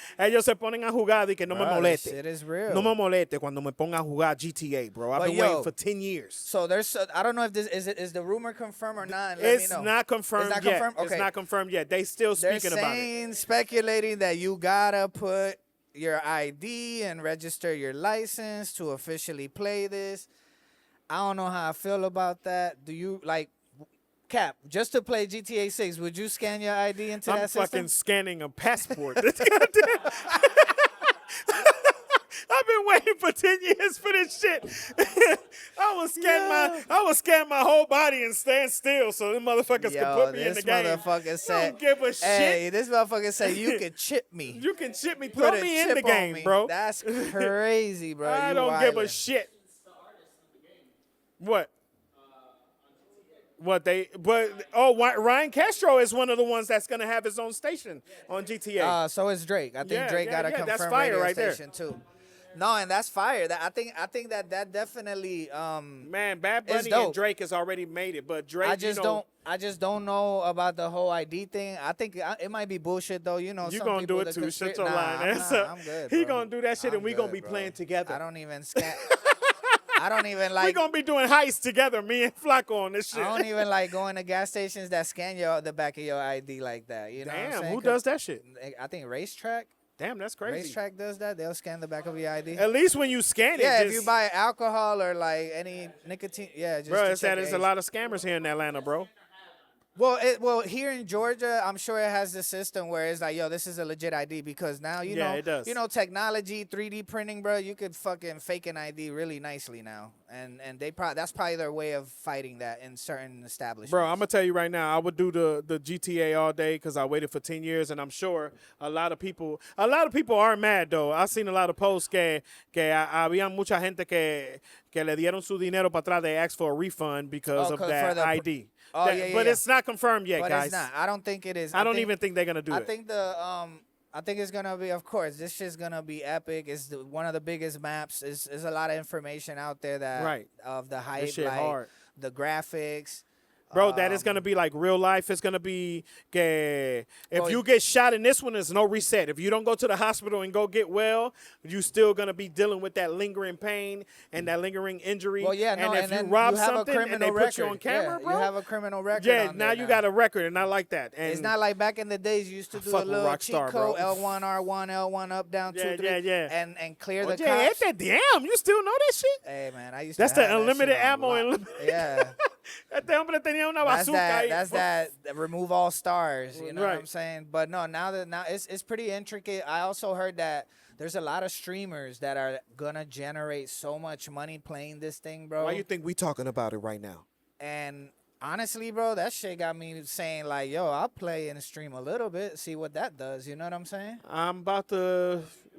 S2: se ponen a jugar, y que no me
S1: Bro, this
S2: moleste.
S1: shit is real.
S2: No me moleste cuando me ponga a jugar GTA, bro. I've been waiting for 10 years.
S1: So there's, I don't know if this is the rumor confirmed or not.
S2: It's not confirmed yet.
S1: Okay.
S2: It's not confirmed yet. They still speaking about it.
S1: They're speculating that you gotta put your ID and register your license to officially play this. I don't know how I feel about that. Do you, like, Cap, just to play GTA 6, would you scan your ID into that system?
S2: I'm fucking scanning a passport. I've been waiting for 10 years for this shit. I will scan my whole body and stand still so the motherfuckers can put me in the game.
S1: Motherfucker said,
S2: don't give a shit.
S1: Hey, this motherfucker said you can chip me.
S2: You can chip me. Throw me in the game, bro.
S1: That's crazy, bro.
S2: I don't give a shit. What? Ryan Castro is one of the ones that's gonna have his own station on GTA.
S1: So is Drake. I think Drake got a confirmed radio station too. No, and that's fire. I think that definitely
S2: man, Bad Bunny and Drake has already made it, but Drake,
S1: I just don't know about the whole ID thing. I think it might be bullshit though. You know,
S2: you
S1: some
S2: gonna
S1: people
S2: do it too. Shut your line.
S1: I'm good.
S2: He gonna do that shit, and we gonna be playing together.
S1: I don't even scan. I don't even like.
S2: We gonna be doing heists together, me and Flacco on this shit.
S1: I don't even like going to gas stations that scan the back of your ID like that. You know what I'm saying?
S2: Who does that shit?
S1: I think Racetrack.
S2: Damn, that's crazy.
S1: Racetrack does that. They'll scan the back of your ID.
S2: At least when you scan it.
S1: Yeah, if you buy alcohol or like any nicotine, just
S2: bro, there's a lot of scammers here in Atlanta, bro.
S1: Well, here in Georgia, I'm sure it has the system where it's like, yo, this is a legit ID because now
S2: it does.
S1: You know, technology, 3D printing, bro. You could fucking fake an ID really nicely now, and that's probably their way of fighting that in certain establishments.
S2: Bro, I'm gonna tell you right now, I would do the GTA all day because I waited for 10 years, and I'm sure a lot of people are mad though. I've seen a lot of posts que había mucha gente que le dieron su dinero para atrás. They asked for a refund because of that ID. But it's not confirmed yet, guys.
S1: It's not. I don't think it is.
S2: I don't even think they're gonna do it.
S1: I think it's gonna be. Of course, this shit's gonna be epic. It's one of the biggest maps. There's a lot of information out there of the hype,
S2: shit hard.
S1: The graphics.
S2: Bro, that is going to be like real life. It's going to be if you get shot in this one, there's no reset. If you don't go to the hospital and go get well, you still going to be dealing with that lingering pain and that lingering injury.
S1: Well, yeah, no,
S2: and if you rob something and they put you on camera, bro.
S1: You have a criminal record.
S2: Yeah, now you got a record, and I like that. And
S1: it's not like back in the days you used to do a little cheat code, L1, R1, L1, up, down, 2, 3, and clear the cops.
S2: Damn, you still know that shit?
S1: Hey, man, I used
S2: to have
S1: that
S2: unlimited ammo.
S1: Yeah.
S2: That's
S1: that remove all stars, you know what I'm saying? But no, now it's pretty intricate. I also heard that there's a lot of streamers that are gonna generate so much money playing this thing, bro.
S2: Why you think we talking about it right now?
S1: And honestly, bro, that shit got me saying like, yo, I'll play and stream a little bit, see what that does. You know what I'm saying?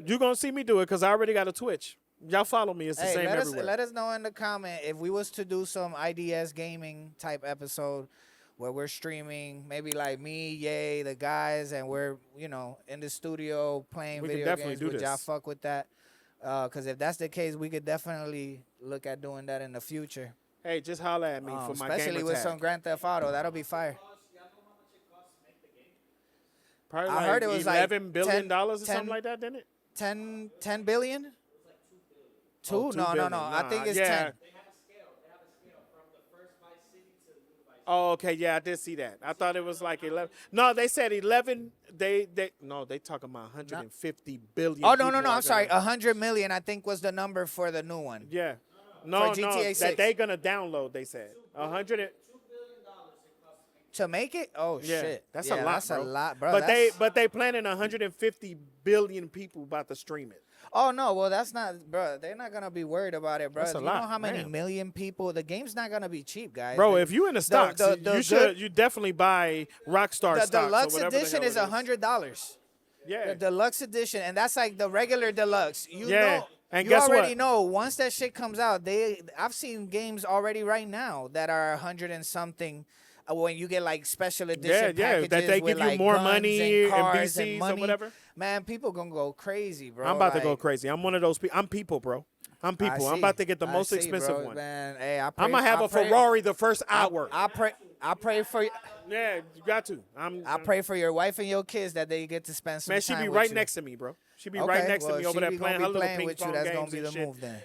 S2: You're gonna see me do it because I already got a Twitch. Y'all follow me. It's the same everywhere.
S1: Let us know in the comment if we was to do some IDS gaming type episode where we're streaming, maybe like me, Yay, the guys, and we're, in the studio playing video games. Would y'all fuck with that? Because if that's the case, we could definitely look at doing that in the future.
S2: Hey, just holler at me for my game
S1: especially with some Grand Theft Auto. That'll be fire.
S2: Probably
S1: I heard it was
S2: $11 billion or something like that, didn't it?
S1: 10 billion? Two? No. I think it's 10.
S2: They have a scale from the first Vice City to the new Vice City. Oh, okay. Yeah, I did see that. I thought it was like 11. No, they said 11. They talking about 150 billion.
S1: Oh, no. I'm sorry. 100 million, I think, was the number for the new one.
S2: Yeah. No,
S1: for GTA 6.
S2: That they going to download, they said. 100. $2 billion
S1: to make it? Oh, shit.
S2: That's a lot,
S1: that's
S2: bro.
S1: A lot, bro.
S2: But they planning 150 billion people about to stream it.
S1: Oh, no. Well, that's not, bro. They're not going to be worried about it, bro.
S2: That's a
S1: you
S2: lot,
S1: know how many million people? The game's not going to be cheap, guys.
S2: Bro, if you in the stocks, you definitely buy Rockstar stocks.
S1: The deluxe edition is $100.
S2: Yeah.
S1: The deluxe edition, and that's like the regular deluxe.
S2: And
S1: you
S2: guess
S1: already
S2: what?
S1: know once that shit comes out, I've seen games already right now that are 100 and something when you get like special edition packages
S2: that they
S1: with,
S2: give you
S1: like,
S2: more
S1: guns
S2: money
S1: and
S2: and
S1: cars and
S2: BCs or
S1: money,
S2: whatever.
S1: man, people gonna go crazy, bro.
S2: I'm about to go
S1: Like,
S2: crazy. I'm one of those people. I'm people, bro. I'm people. I'm about to get the most expensive
S1: bro,
S2: one.
S1: Man. Hey, I pray,
S2: I'm gonna have a Ferrari the first hour.
S1: I pray for you.
S2: Yeah, you got to.
S1: I pray for your wife and your kids that they get to spend some
S2: Man,
S1: time
S2: she be
S1: with
S2: right
S1: you.
S2: next to me, bro. She be
S1: Okay,
S2: right next
S1: well,
S2: to me over there
S1: she
S2: playing
S1: gonna
S2: her
S1: be
S2: little
S1: playing
S2: ping
S1: with you.
S2: pong
S1: That's
S2: games
S1: gonna be
S2: and
S1: the
S2: shit.
S1: move then.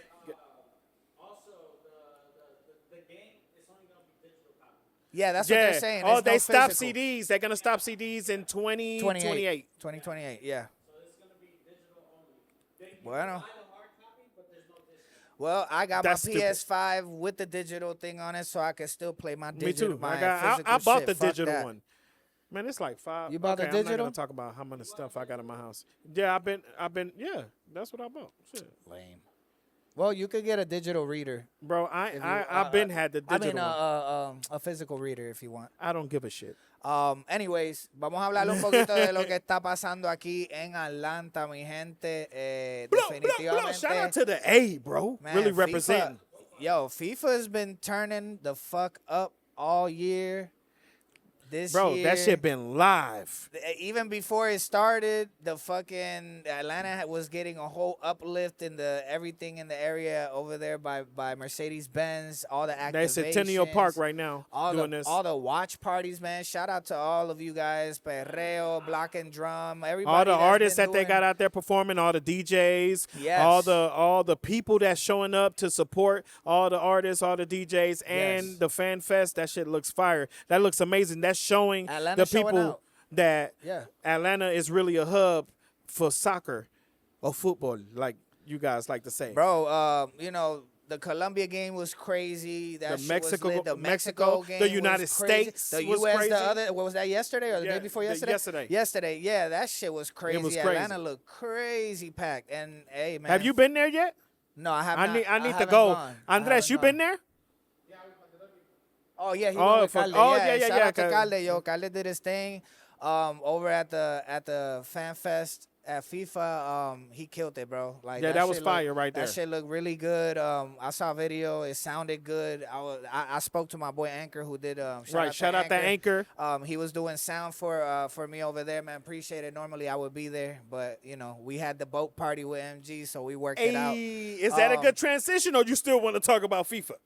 S3: Also, the game is only going to be digital copy.
S1: Yeah, that's what they're saying.
S2: Oh,
S1: There's
S2: they
S1: no
S2: stop
S1: physical.
S2: CDs. They're gonna stop CDs in 2028.
S1: 2028, yeah.
S3: So it's going to be digital only. You
S1: Bueno.
S3: buy the hard copy, but there's no discount.
S1: Well, I got
S2: That's
S1: my
S2: stupid.
S1: PS5 with the digital thing on it, so I can still play my
S2: Me
S1: digital.
S2: too.
S1: My
S2: I
S1: physical
S2: bought
S1: shit.
S2: the
S1: Fuck
S2: digital
S1: that.
S2: one. Man, it's like $5.
S1: You bought the
S2: I'm not
S1: digital?
S2: gonna talk about how much stuff I got in my house. Yeah, I've been. Yeah, that's what I bought. Shit.
S1: Lame. Well, you could get a digital reader.
S2: Bro,
S1: if you-
S2: I've been had the digital one.
S1: a physical reader if you want.
S2: I don't give a shit.
S1: Anyways, vamos a hablar un poquito de lo que está pasando aquí en Atlanta, mi gente. Definitivamente.
S2: Shout out to the A, bro.
S1: Man,
S2: really
S1: FIFA,
S2: representing.
S1: Yo, FIFA has been turning the fuck up all year. This
S2: Bro,
S1: year,
S2: that shit been live.
S1: even before it started, the fucking Atlanta was getting a whole uplift in the everything in the area over there by Mercedes Benz, all the activations.
S2: They Centennial Park right now doing this.
S1: All the watch parties, man. Shout out to all of you guys, Perreo, Block and Drum, everybody.
S2: All the
S1: that's
S2: artists
S1: been
S2: that they
S1: doing-
S2: got out there performing, all the DJs,
S1: Yes.
S2: all the people that's showing up to support all the artists, all the DJs, and
S1: Yes.
S2: the fan fest. That shit looks fire. That looks amazing. That's showing
S1: Atlanta
S2: the
S1: showing
S2: people
S1: out.
S2: that
S1: Yeah.
S2: Atlanta is really a hub for soccer or football, like you guys like to say.
S1: Bro, you know, the Colombia game was crazy. That
S2: The
S1: shit
S2: Mexico-
S1: was lit. The
S2: Mexico,
S1: Mexico game
S2: the
S1: was
S2: United
S1: crazy.
S2: States
S1: The
S2: was
S1: US,
S2: crazy.
S1: the other, what was that, yesterday or the
S2: Yeah,
S1: day before
S2: the-
S1: yesterday?
S2: yesterday.
S1: Yesterday, yeah, that shit was crazy.
S2: was
S1: Atlanta
S2: crazy.
S1: looked crazy packed. And, hey, man.
S2: Have you been there yet?
S1: No, I have
S2: I
S1: not.
S2: need to
S1: haven't
S2: go.
S1: gone. I
S2: Andres,
S1: haven't
S2: you been
S1: gone.
S2: there?
S1: Oh, yeah, he
S2: Oh,
S1: went with
S2: fuck.
S1: Calde.
S2: Oh,
S1: yeah,
S2: yeah,
S1: shout
S2: yeah,
S1: out to
S2: yeah.
S1: Calde, yo. Calde did his thing over at the Fan Fest at FIFA. He killed it, bro. Like,
S2: Yeah, that was
S1: shit
S2: fire right there.
S1: That shit looked really good. I saw a video. It sounded good. I spoke to my boy Anchor who did
S2: Shout out to Anchor.
S1: He was doing sound for me over there, man. Appreciate it. Normally I would be there, but you know, we had the boat party with MG, so we worked it out.
S2: Hey, is that a good transition, or you still want to talk about FIFA?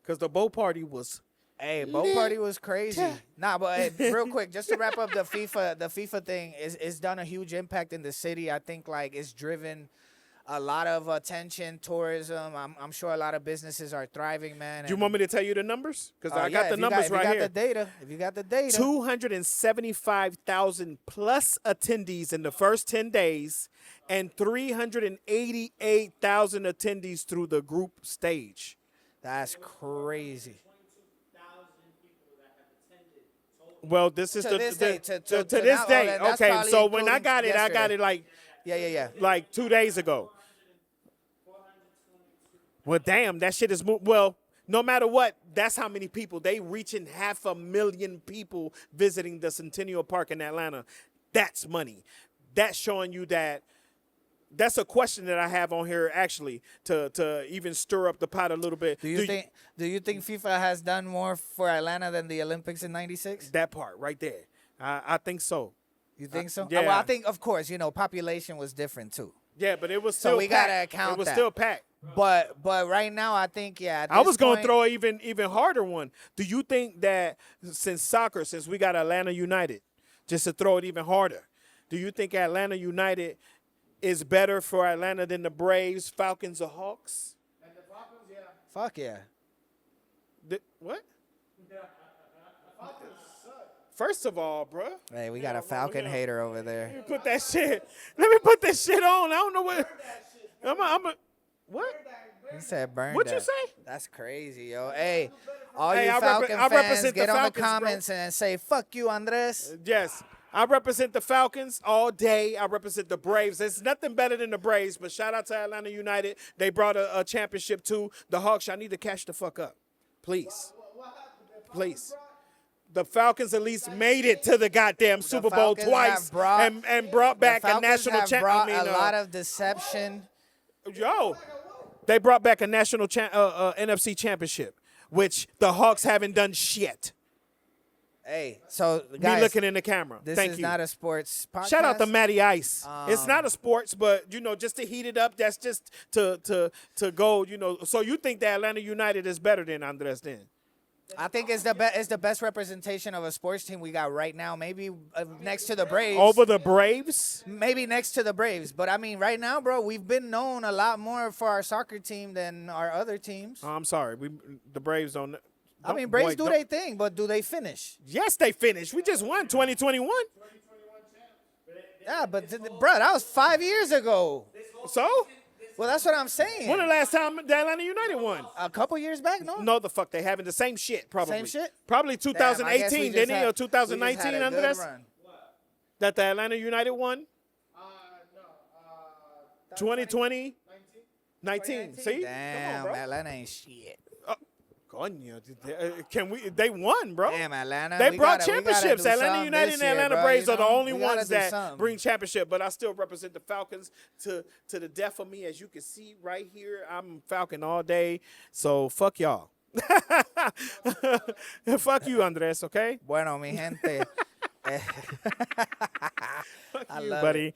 S2: Because the boat party was.
S1: Hey, boat party was crazy. Nah, but real quick, just to wrap up the FIFA thing, it's done a huge impact in the city. I think like it's driven a lot of attention, tourism. I'm sure a lot of businesses are thriving, man.
S2: Do you want me to tell you the numbers? Because I
S1: yeah,
S2: got the
S1: if you
S2: numbers right
S1: if you
S2: here.
S1: got the data, if you got the data.
S2: 275,000 plus attendees in the first 10 days and 388,000 attendees through the group stage.
S1: That's crazy.
S2: Well, this is
S1: To
S2: the
S1: this day, to
S2: this
S1: now,
S2: day.
S1: then that's
S2: Okay,
S1: probably
S2: so when I
S1: including
S2: got it, I got
S1: yesterday.
S2: it like
S1: Yeah.
S2: 2 days ago. Well, damn, that shit is well. No matter what, that's how many people they reaching 500,000 people visiting the Centennial Park in Atlanta. That's money. That's showing you that. That's a question that I have on here actually to even stir up the pot a little bit.
S1: Do you think FIFA has done more for Atlanta than the Olympics in '96?
S2: that part right there? I think so.
S1: You think so?
S2: yeah.
S1: Well, I think, of course, you know, population was different too.
S2: Yeah, but it was
S1: So
S2: still
S1: we
S2: packed.
S1: gotta account
S2: It was
S1: that.
S2: still packed.
S1: But right now, I think at
S2: I
S1: this
S2: was going to
S1: point-
S2: throw an even harder one. Do you think that since we got Atlanta United, just to throw it even harder, do you think Atlanta United is better for Atlanta than the Braves, Falcons, or Hawks?
S1: Fuck yeah.
S2: What? First of all, bruh,
S1: Hey, we got a Falcon hater over there.
S2: put that shit. Let me put that shit on. I don't know what. What?
S1: He said burn
S2: What'd you
S1: that.
S2: say?
S1: That's crazy, yo. Hey, all
S2: Hey,
S1: you
S2: I
S1: Falcon fans,
S2: represent the
S1: get on
S2: Falcons,
S1: the
S2: bro.
S1: comments and say, fuck you, Andres.
S2: Yes. I represent the Falcons all day. I represent the Braves. There's nothing better than the Braves, but shout out to Atlanta United. They brought a championship too. The Hawks, I need to catch the fuck up. Please. Please. The Falcons at least made it to the goddamn Super Bowl
S1: Falcons
S2: twice
S1: have brought-
S2: and brought back
S1: The
S2: a
S1: Falcons
S2: national
S1: have
S2: champion.
S1: brought a lot of deception.
S2: They brought back a national NFC championship, which the Hawks haven't done shit.
S1: Hey, so
S2: Me
S1: guys,
S2: looking in the camera.
S1: this
S2: Thank
S1: is
S2: you.
S1: not a sports podcast.
S2: Shout out to Matty Ice. It's not a sports, but you know, just to heat it up. That's just to go. You know, so you think that Atlanta United is better than Andres? Then
S1: I think it's the best representation of a sports team we got right now. Maybe next to the Braves.
S2: over the Braves.
S1: Maybe next to the Braves. But I mean, right now, bro, we've been known a lot more for our soccer team than our other teams.
S2: Oh, I'm sorry, the Braves don't.
S1: I mean, Braves do
S2: don't-
S1: their thing, but do they finish?
S2: Yes, they finished. We just won 2021.
S1: Yeah, but bro, that was 5 years ago.
S2: So
S1: Well, that's what I'm saying.
S2: when the last time the Atlanta United won?
S1: A couple years back, no?
S2: No, the fuck they having the same shit. Probably
S1: Same shit?
S2: Probably
S1: Damn, I guess we
S2: 2018,
S1: just
S2: didn't he,
S1: had-
S2: or
S1: we just
S2: 2019,
S1: had a good
S2: Andres?
S1: run.
S2: That the Atlanta United won. 2020, 19. See,
S1: Damn,
S2: come on, bro.
S1: Atlanta ain't shit.
S2: Coño, can we? They won, bro.
S1: Damn, Atlanta.
S2: They
S1: we
S2: brought
S1: gotta- we gotta
S2: championships.
S1: do
S2: Atlanta
S1: something
S2: United
S1: this
S2: and
S1: year,
S2: Atlanta
S1: bro,
S2: Braves
S1: you
S2: are the
S1: know?
S2: only
S1: We gotta
S2: ones
S1: do
S2: that
S1: something.
S2: bring championship. But I still represent the Falcons to the death of me, as you can see right here. I'm Falcon all day. So fuck y'all. Fuck you, Andres. Okay.
S1: Bueno, mi gente. I
S2: You,
S1: love
S2: buddy.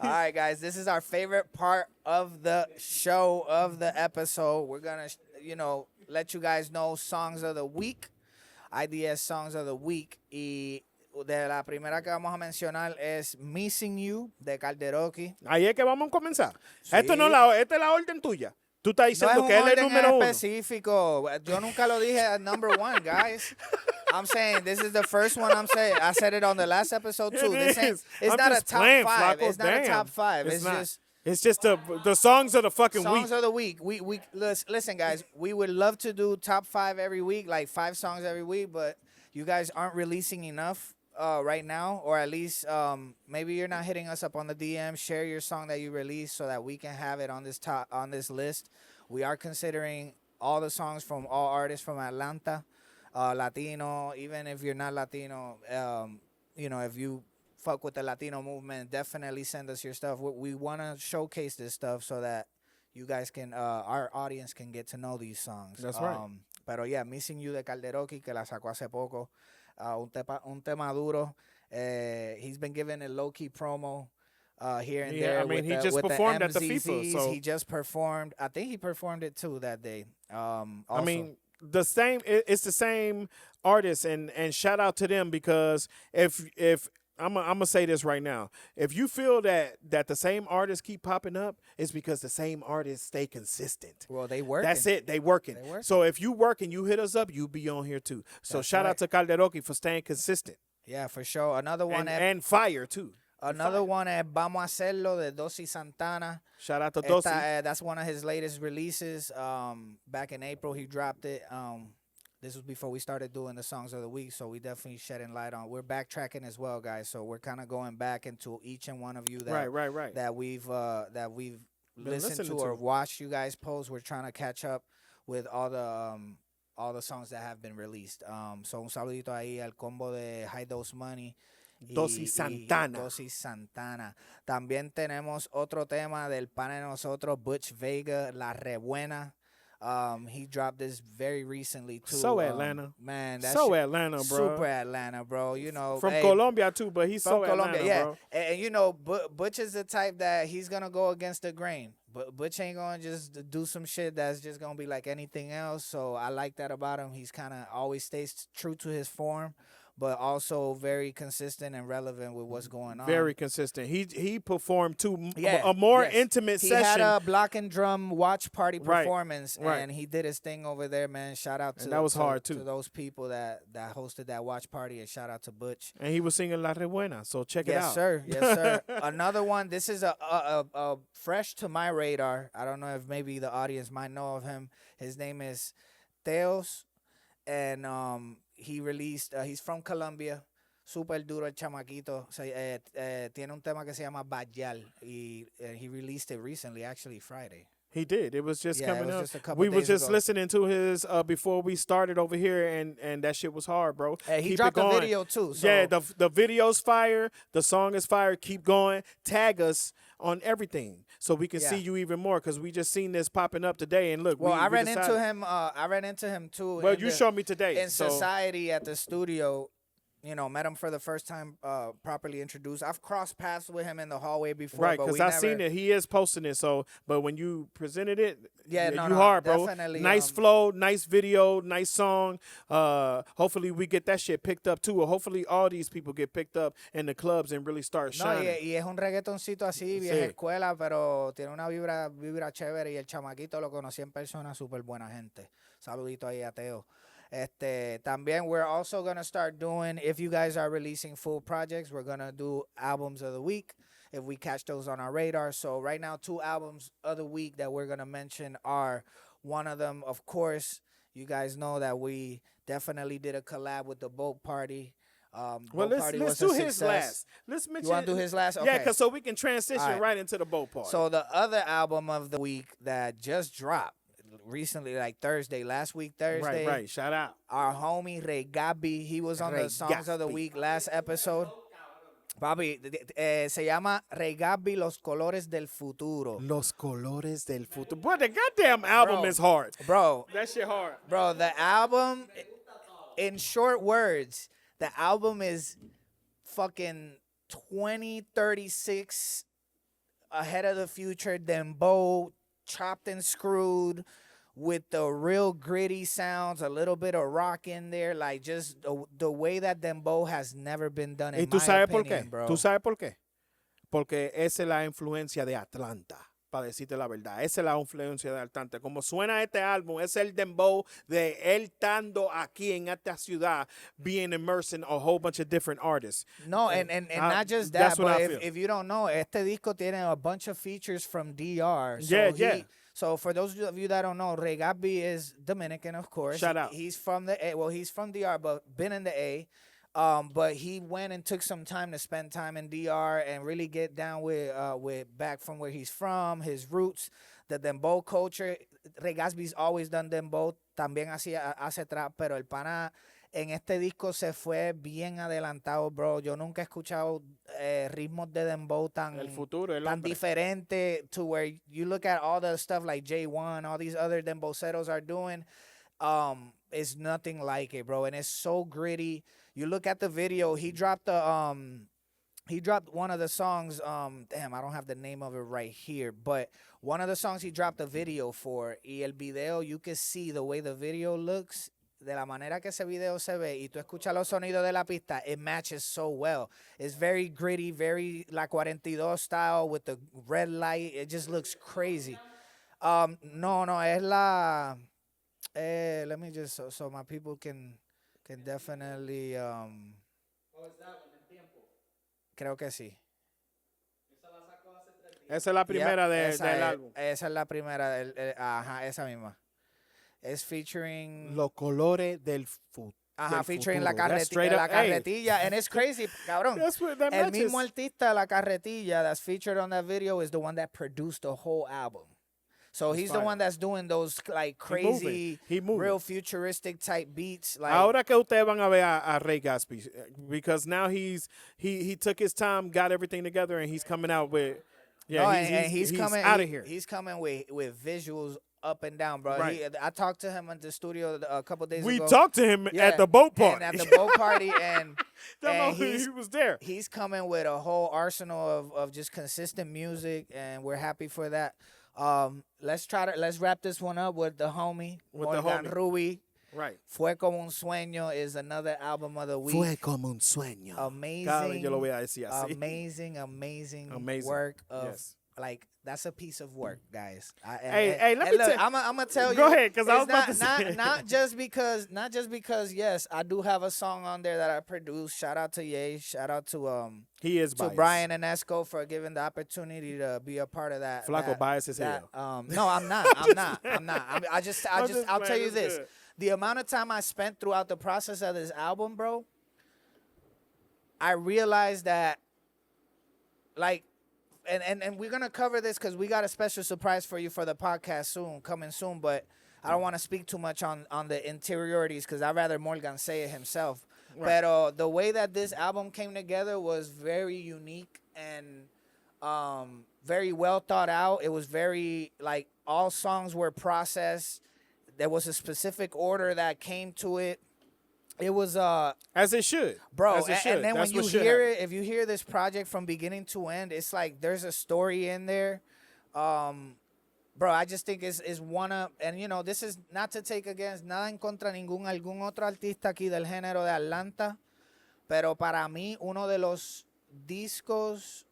S1: All right, guys, this is our favorite part of the show, of the episode. We're going to, let you guys know songs of the week, IDS songs of the week. Y de la primera que vamos a mencionar es Missing You de Calderoki.
S2: Ahí es que vamos a comenzar.
S1: Sí.
S2: Esta es la orden tuya. Tú estás
S1: No es
S2: diciendo
S1: un
S2: que él es
S1: orden
S2: número uno.
S1: específico. Yo nunca lo dije at number one, guys. I'm saying this is the first one I'm saying. I said it on the last episode too.
S2: It
S1: This ain't,
S2: is.
S1: it's
S2: I'm
S1: not a
S2: just
S1: top
S2: playing,
S1: five.
S2: Flacco.
S1: It's not a
S2: Damn.
S1: top five.
S2: It's not.
S1: Just
S2: It's just the songs of the fucking
S1: songs
S2: week.
S1: of the week. We listen, guys. We would love to do top 5 every week, like 5 songs every week, but you guys aren't releasing enough right now, or at least maybe you're not hitting us up on the DM. Share your song that you released so that we can have it on this list. We are considering all the songs from all artists from Atlanta, Latino. Even if you're not Latino, if you fuck with the Latino movement, definitely send us your stuff. We want to showcase this stuff so that you guys can, our audience can get to know these songs.
S2: That's right.
S1: Pero yeah, Missing You de Calderoki, que la sacó hace poco. Un tema duro. He's been given a low-key promo here and there.
S2: I mean, he
S1: with
S2: just
S1: with
S2: performed at the
S1: MZZs.
S2: FIFA. So
S1: He just performed. I think he performed it too that day.
S2: I
S1: Also.
S2: mean, it's the same artist, and shout out to them, because if I'm gonna say this right now, if you feel that the same artists keep popping up, it's because the same artists stay consistent.
S1: Well, they work.
S2: That's it. They working.
S1: They working.
S2: So if you work and you hit us up, you be on here too. So
S1: That's
S2: shout
S1: right.
S2: out to Calderoki for staying consistent
S1: Yeah, for sure. Another one.
S2: and fire too.
S1: Another one is Vamos a Hacerlo de Dosi Santana.
S2: Shout out to Dosi.
S1: That's one of his latest releases. Back in April, he dropped it. This was before we started doing the songs of the week, so we definitely shedding light on. We're backtracking as well, guys. So we're kind of going back into each and one of you that
S2: Right.
S1: that we've
S2: Been
S1: listened to
S2: listening
S1: or
S2: to.
S1: watched you guys post. We're trying to catch up with all the songs that have been released. So un saludito ahí al combo de High Dose Money.
S2: Dosi Santana.
S1: Dosi Santana. También tenemos otro tema del pana de nosotros, Butch Vega, La Rebuena. He dropped this very recently too.
S2: So Atlanta.
S1: Man, that's
S2: So Atlanta, bro.
S1: super Atlanta, bro.
S2: From
S1: hey,
S2: Colombia too, but he's
S1: from
S2: so
S1: Colombia,
S2: Atlanta,
S1: yeah.
S2: bro.
S1: And Butch is the type that he's gonna go against the grain. But Butch ain't gonna just do some shit that's just gonna be like anything else. So I like that about him. He's kind of always stays true to his form, but also very consistent and relevant with what's going on.
S2: Very consistent. He performed
S1: Yeah,
S2: a more
S1: yes.
S2: intimate
S1: He
S2: session.
S1: had a block and drum watch party
S2: Right,
S1: performance,
S2: right.
S1: and he did his thing over there, man. Shout out to
S2: And that was hard,
S1: to
S2: too.
S1: those people that hosted that watch party, and shout out to Butch.
S2: And he was singing La Rebuena, so check it out.
S1: Yes, sir. Yes, sir. Another one. This is a fresh to my radar. I don't know if maybe the audience might know of him. His name is Teos, and he released. He's from Colombia. Super duro el chamaquito. Tiene un tema que se llama GYAL, y he released it recently, actually Friday.
S2: He did. It was just
S1: Yeah,
S2: coming
S1: it was
S2: up.
S1: just a couple
S2: We were
S1: days
S2: just
S1: ago.
S2: listening to his before we started over here, and that shit was hard, bro.
S1: He
S2: Keep it
S1: dropped a
S2: going.
S1: video too. So
S2: Yeah, the video's fire. The song is fire. Keep going. Tag us on everything so we can
S1: Yeah.
S2: see you even more, because we just seen this popping up today. And look,
S1: well,
S2: we
S1: I ran
S2: decided-
S1: into him. I ran into him too.
S2: Well,
S1: in
S2: you
S1: the-
S2: showed me today.
S1: in
S2: so
S1: society at the studio. met him for the first time, properly introduced. I've crossed paths with him in the hallway before,
S2: Right,
S1: but
S2: because
S1: we
S2: I
S1: never
S2: seen it. He is posting it. So, but when you presented it,
S1: Yeah,
S2: you
S1: no,
S2: hard, bro.
S1: definitely,
S2: Nice flow, nice video, nice song. Hopefully we get that shit picked up too, or hopefully all these people get picked up in the clubs and really start
S1: No,
S2: shining.
S1: y es un reggaetoncito así, vieja escuela, pero tiene una vibra chévere, y el chamaquito lo conocí en persona, súper buena gente. Saludito ahí a Teo. También we're also going to start doing, if you guys are releasing full projects, we're going to do albums of the week if we catch those on our radar. So right now, 2 albums of the week that we're going to mention are, one of them, of course, you guys know that we definitely did a collab with the Boat Party.
S2: Well,
S1: Boat Party
S2: let's
S1: was
S2: do
S1: a
S2: his
S1: success.
S2: last. Let's mention.
S1: You want to do his last? Okay.
S2: Yeah, because so we can transition right into the boat part.
S1: So the other album of the week that just dropped recently, like Thursday, last week Thursday.
S2: Right. Shout out.
S1: Our homie Regabi, he was on the Songs of the Week last episode. Papi, se llama Regabi Los Colores del Futuro.
S2: Los Colores del Futuro. Boy, the goddamn album is hard.
S1: Bro,
S2: That shit hard.
S1: Bro, the album, in short words, the album is fucking 2036 ahead of the future, dembow, chopped and screwed, with the real gritty sounds, a little bit of rock in there, like just the way that dembow has never been done in
S2: ¿Y tú
S1: my
S2: sabes por
S1: opinion,
S2: qué?
S1: bro.
S2: ¿Tú sabes por qué? Porque esa es la influencia de Atlanta, para decirte la verdad. Esa es la influencia de Atlanta. Como suena este álbum, es el dembow de él estando aquí en esta ciudad, being immersed in a whole bunch of different artists.
S1: No, and not just that,
S2: that's what
S1: but
S2: I feel.
S1: if you don't know, este disco tiene a bunch of features from DR. So
S2: Yeah.
S1: So for those of you that don't know, Regabi is Dominican, of course.
S2: Shout out.
S1: He's from the A. Well, he's from DR, but been in the A. But he went and took some time to spend time in DR and really get down with back from where he's from, his roots, the dembow culture. Regabi's always done dembow, también hace trap, pero el pana en este disco se fue bien adelantado, bro. Yo nunca he escuchado ritmos de dembow tan diferente, to where you look at all the stuff like J1, all these other dembowceros are doing. It's nothing like it, bro. And it's so gritty. You look at the video, he dropped one of the songs, damn, I don't have the name of it right here, but one of the songs he dropped a video for, y el video, you can see the way the video looks, de la manera que ese video se ve, y tú escuchas los sonidos de la pista, it matches so well. It's very gritty, very La 42 style with the red light. It just looks crazy. No, es la, let me just, so my people can definitely,
S3: Oh, is that one, El Tiempo?
S1: creo que sí.
S3: Esa la sacó hace 3 días.
S2: Esa es la primera del álbum.
S1: Esa es la primera, ajá, esa misma. Es featuring...
S2: Los Colores del Futuro.
S1: Ajá, featuring la carretilla. And it's crazy, cabrón. El mismo artista, la carretilla, that's featured on that video is the one that produced the whole album. So he's the one that's doing those like crazy, real futuristic type beats. Like,
S2: ahora que ustedes van a ver a Ray Gatsby, because now he took his time, got everything together, and he's coming out with he's coming out of here.
S1: He's coming with visuals up and down, bro.
S2: Right.
S1: I talked to him at the studio a couple days ago.
S2: We talked to him at the boat party.
S1: And at the boat party, and
S2: he was there.
S1: He's coming with a whole arsenal of just consistent music, and we're happy for that. Let's wrap this one up with the homie, Morgan Ruby.
S2: Right.
S1: Fue como un sueño is another album of the week.
S2: Fue como un sueño.
S1: Amazing.
S2: Yo lo voy a decir así.
S1: Amazing work of like, that's a piece of work, guys.
S2: Hey, let me tell you.
S1: I'm gonna tell you.
S2: Go ahead, because I was about to say.
S1: Not just because. Yes, I do have a song on there that I produced. Shout out to Yeiii. Shout out to
S2: he is
S1: to Brian and Esco for giving the opportunity to be a part of that.
S2: Flaco bias as hell.
S1: No, I'm not. I'll tell you this.
S2: Good.
S1: The amount of time I spent throughout the process of this album, bro, I realized that, like, and we're gonna cover this because we got a special surprise for you for the podcast coming soon. But I don't want to speak too much on the interiorities because I'd rather Morgan say it himself. Right. But the way that this album came together was very unique and very well thought out. It was very, like, all songs were processed. There was a specific order that came to it. It was
S2: As it should.
S1: bro,
S2: As it should.
S1: and then
S2: That's
S1: when you
S2: what should
S1: hear
S2: happen.
S1: it, if you hear this project from beginning to end, it's like there's a story in there. Bro, I just think it's one of, and you know, this is not to take against nada en contra algún otro artista aquí del género de Atlanta, pero para mí uno de los discos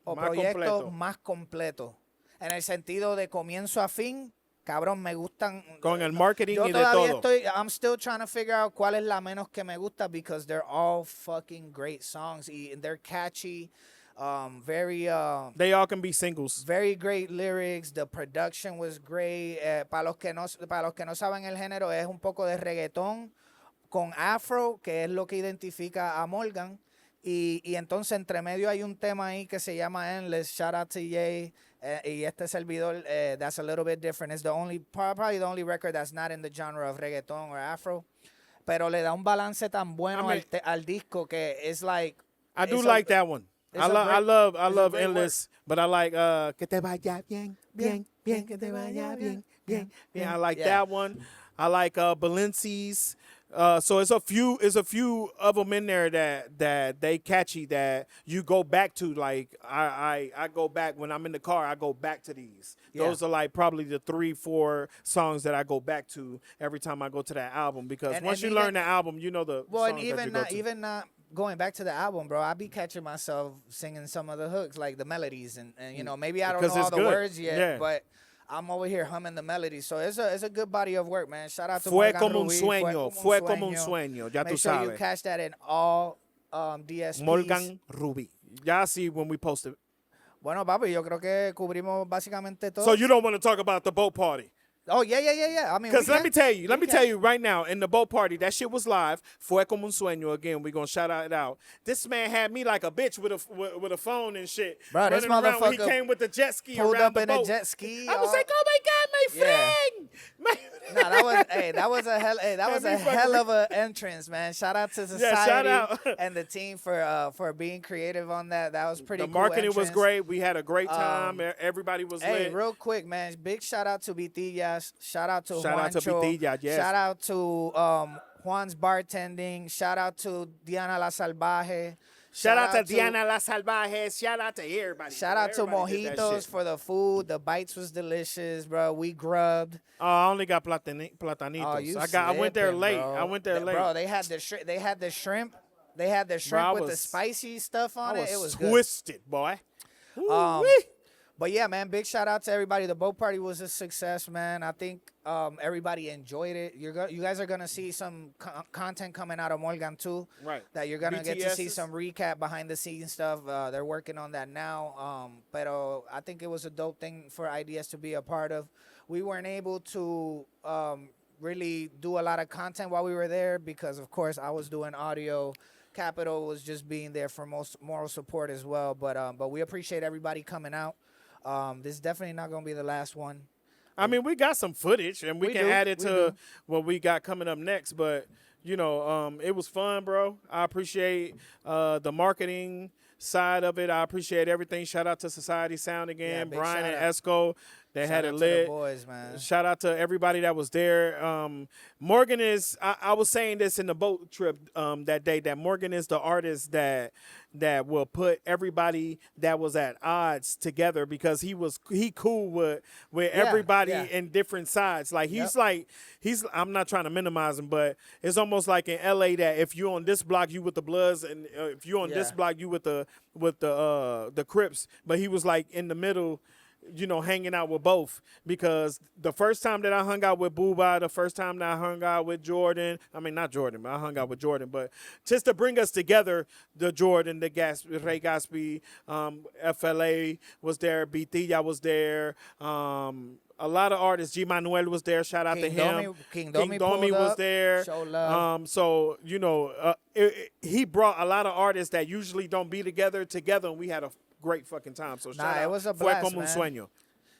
S1: o
S2: Más
S1: proyectos
S2: completo.
S1: más completos, en el sentido de comienzo a fin. Cabrón, me gustan.
S2: Con el marketing
S1: Yo
S2: y de
S1: todavía
S2: todo.
S1: I'm still trying to figure out cuál es la menos que me gusta because they're all fucking great songs. Y they're catchy, very
S2: They all can be singles.
S1: very great lyrics. The production was great. Para los que no saben el género, es un poco de reggaetón con afro, que es lo que identifica a Morgan. Y entonces entre medio hay un tema ahí que se llama Endless. Shout out to Yeiii. Y este servidor, that's a little bit different. It's the only, probably the only record that's not in the genre of reggaeton or afro. Pero le da un balance tan bueno
S2: I mean,
S1: al disco que it's like.
S2: I do
S1: it's
S2: like that one.
S1: it's
S2: I
S1: a great-
S2: love
S1: great
S2: Endless, but I like Que te vaya bien, bien, bien, que te vaya bien, bien, bien. I like
S1: Yeah.
S2: that one. I like Balenci's. So it's a few of them in there that they catchy that you go back to. Like I go back when I'm in the car. I go back to these.
S1: Yeah.
S2: Those are like probably the 3-4 songs that I go back to every time I go to that album because
S1: And-
S2: once
S1: and
S2: you learn
S1: even-
S2: the album, you know the
S1: Well,
S2: songs
S1: and even
S2: that you go
S1: not
S2: to.
S1: even not going back to the album, bro. I be catching myself singing some of the hooks, like the melodies, and you know maybe I don't
S2: Because
S1: know all
S2: it's
S1: the
S2: good.
S1: words yet,
S2: Yeah.
S1: but I'm over here humming the melodies. So it's a good body of work, man. Shout out to
S2: Fue
S1: Morgan
S2: como un
S1: Rubí,
S2: sueño, fue como un sueño, ya
S1: Make
S2: tú
S1: sure you
S2: sabes.
S1: catch that in all DSPs.
S2: Morgan Rubí. Y'all see when we post it.
S1: Bueno, papi, yo creo que cubrimos básicamente todo.
S2: So you don't want to talk about the boat party.
S1: Oh, yeah. I mean,
S2: Because
S1: we
S2: let me
S1: can.
S2: tell you right now, in the boat party, that shit was live. Fue como un sueño. Again, we're going to shout it out. This man had me like a bitch with a phone and shit.
S1: Bro, this
S2: running around when he
S1: motherfucker
S2: came with the jet ski
S1: pulled
S2: around
S1: up
S2: the
S1: in
S2: boat.
S1: a jet ski.
S2: I was
S1: all-
S2: like, oh my God, my
S1: Yeah.
S2: friend.
S1: Nah, that was a hell. Hey, that was
S2: Let
S1: a
S2: me fucking
S1: hell of a entrance, man. Shout out to
S2: Yeah, shout
S1: Society
S2: out.
S1: and the team for being creative on that. That was pretty.
S2: The
S1: cool
S2: marketing was
S1: entrance.
S2: great. We had a great time. Everybody was
S1: Hey,
S2: lit.
S1: real quick, man. Big shout out to Vitillas. Shout out to
S2: Shout out to
S1: Juancho.
S2: Vitillas, yes.
S1: Shout out to Juan's bartending. Shout out to Diana La Salvaje.
S2: Shout out to Diana La Salvaje. Shout out to everybody.
S1: Shout out to
S2: Everybody did that
S1: Mojitos
S2: shit.
S1: for the food. The bites was delicious, bro. We grubbed.
S2: Oh, I only got platanitos.
S1: Oh, you
S2: I went there
S1: slipping,
S2: late.
S1: bro.
S2: I went there late.
S1: Bro, they had the shrimp. They had the shrimp. They had the shrimp
S2: I
S1: with the
S2: was-
S1: spicy stuff on
S2: I
S1: it. It was
S2: was
S1: good.
S2: twisted, boy.
S1: Um,
S2: Ooh-wee.
S1: But yeah, man, big shout out to everybody. The boat party was a success, man. I think everybody enjoyed it. You guys are gonna see some content coming out of Morgan too.
S2: Right.
S1: That you're gonna get to see
S2: BTSs.
S1: some recap behind the scenes stuff. They're working on that now. Pero I think it was a dope thing for ideas to be a part of. We weren't able to really do a lot of content while we were there because, of course, I was doing audio. Capital was just being there for most moral support as well. But we appreciate everybody coming out. This is definitely not gonna be the last one.
S2: I mean, we got some footage, and we
S1: We
S2: can
S1: do,
S2: add it
S1: we
S2: to
S1: do.
S2: what we got coming up next. But you know, it was fun, bro. I appreciate the marketing side of it. I appreciate everything. Shout out to Society Sound again,
S1: big
S2: Brian
S1: shout
S2: and
S1: out.
S2: Esco. They
S1: Shout
S2: had
S1: out
S2: it
S1: to the
S2: lit.
S1: boys, man.
S2: Shout out to everybody that was there. Morgan is. I was saying this in the boat trip that day. That Morgan is the artist that will put everybody that was at odds together because he cool with everybody
S1: yeah.
S2: in different sides. Like
S1: Yep.
S2: he's. I'm not trying to minimize him, but it's almost like in LA that if you're on this block, you with the Bloods, and if you're on this
S1: Yeah.
S2: block, you with the Crips. But he was like in the middle. You know, hanging out with both because the first time that I hung out with Booba, the first time that I hung out with Jordan, I mean, not Jordan, but I hung out with Jordan, but just to bring us together, the Jordan, the Ray Gatsby, FLA was there, Bitilla was there, a lot of artists, G Manuel was there, shout out to
S1: King
S2: him.
S1: Domi- King Domi pulled
S2: was
S1: up,
S2: there.
S1: show love.
S2: So, you know, he brought a lot of artists that usually don't be together, and we had a great fucking time. So shout out.
S1: It was a
S2: Fue
S1: blast,
S2: como un
S1: man.
S2: sueño.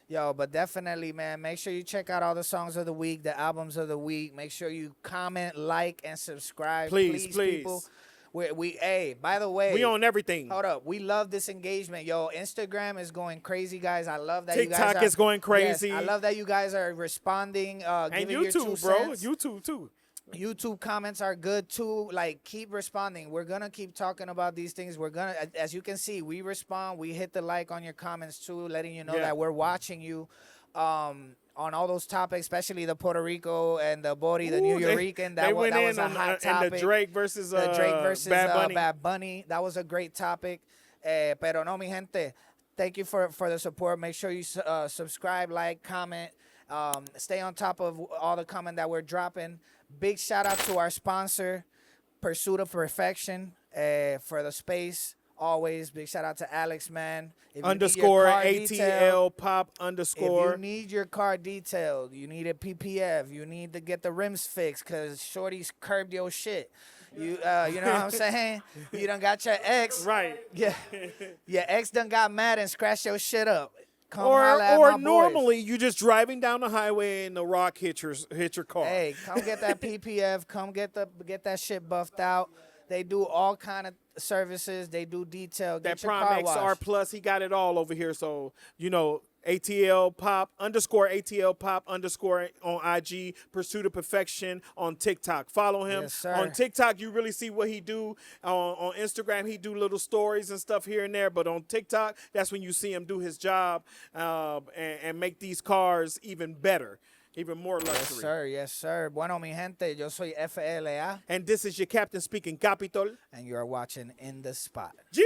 S1: Yo, but definitely, man, make sure you check out all the songs of the week, the albums of the week. Make sure you comment, like, and subscribe.
S2: Please.
S1: People. Hey, by the way.
S2: We on everything.
S1: Hold up. We love this engagement. Yo, Instagram is going crazy, guys. I love that you guys
S2: TikTok
S1: are,
S2: is going crazy.
S1: Yes, I love that you guys are responding.
S2: And
S1: giving your 2
S2: YouTube, bro.
S1: cents.
S2: YouTube, too.
S1: YouTube comments are good too. Like, keep responding. We're gonna keep talking about these things. We're gonna, as you can see, we respond. We hit the like on your comments too, letting you know
S2: Yeah.
S1: that we're watching you. On all those topics, especially the Puerto Rico and the Bori, the New Yorican.
S2: They went
S1: that
S2: in
S1: was a
S2: on
S1: hot topic.
S2: and the Drake versus
S1: Bad
S2: Bunny.
S1: Bad Bunny. That was a great topic. Pero no, mi gente, thank you for the support. Make sure you subscribe, like, comment. Stay on top of all the comment that we're dropping. Big shout out to our sponsor, Pursuit of Perfection, for the space. Always big shout out to Alex, man. If you need your
S2: Underscore
S1: car
S2: ATL
S1: detailed,
S2: pop
S1: if
S2: underscore.
S1: you need your car detailed, you need a PPF, you need to get the rims fixed because Shorty's curbed your shit. You know what I'm saying? You done got your ex.
S2: Right.
S1: Yeah. Your ex done got mad and scratched your shit up. Come holla at my
S2: Or
S1: boys.
S2: normally you just driving down the highway and the rock hit your car.
S1: Hey, come get that PPF. Come get that shit buffed out. They do all kind of services. They do detail.
S2: That
S1: Get your car
S2: Prime
S1: washed.
S2: XR Plus, he got it all over here. So, ATL Pop underscore on IG, Pursuit of Perfection on TikTok. Follow him.
S1: Yes, sir.
S2: On TikTok, you really see what he do. On Instagram, he do little stories and stuff here and there. But on TikTok, that's when you see him do his job and make these cars even better. Even more luxury.
S1: Yes, sir. Yes, sir. Bueno, mi gente, yo soy FLA,
S2: And this is your captain speaking, Capiitol.
S1: and you are watching In the Spot.
S2: Yeiii.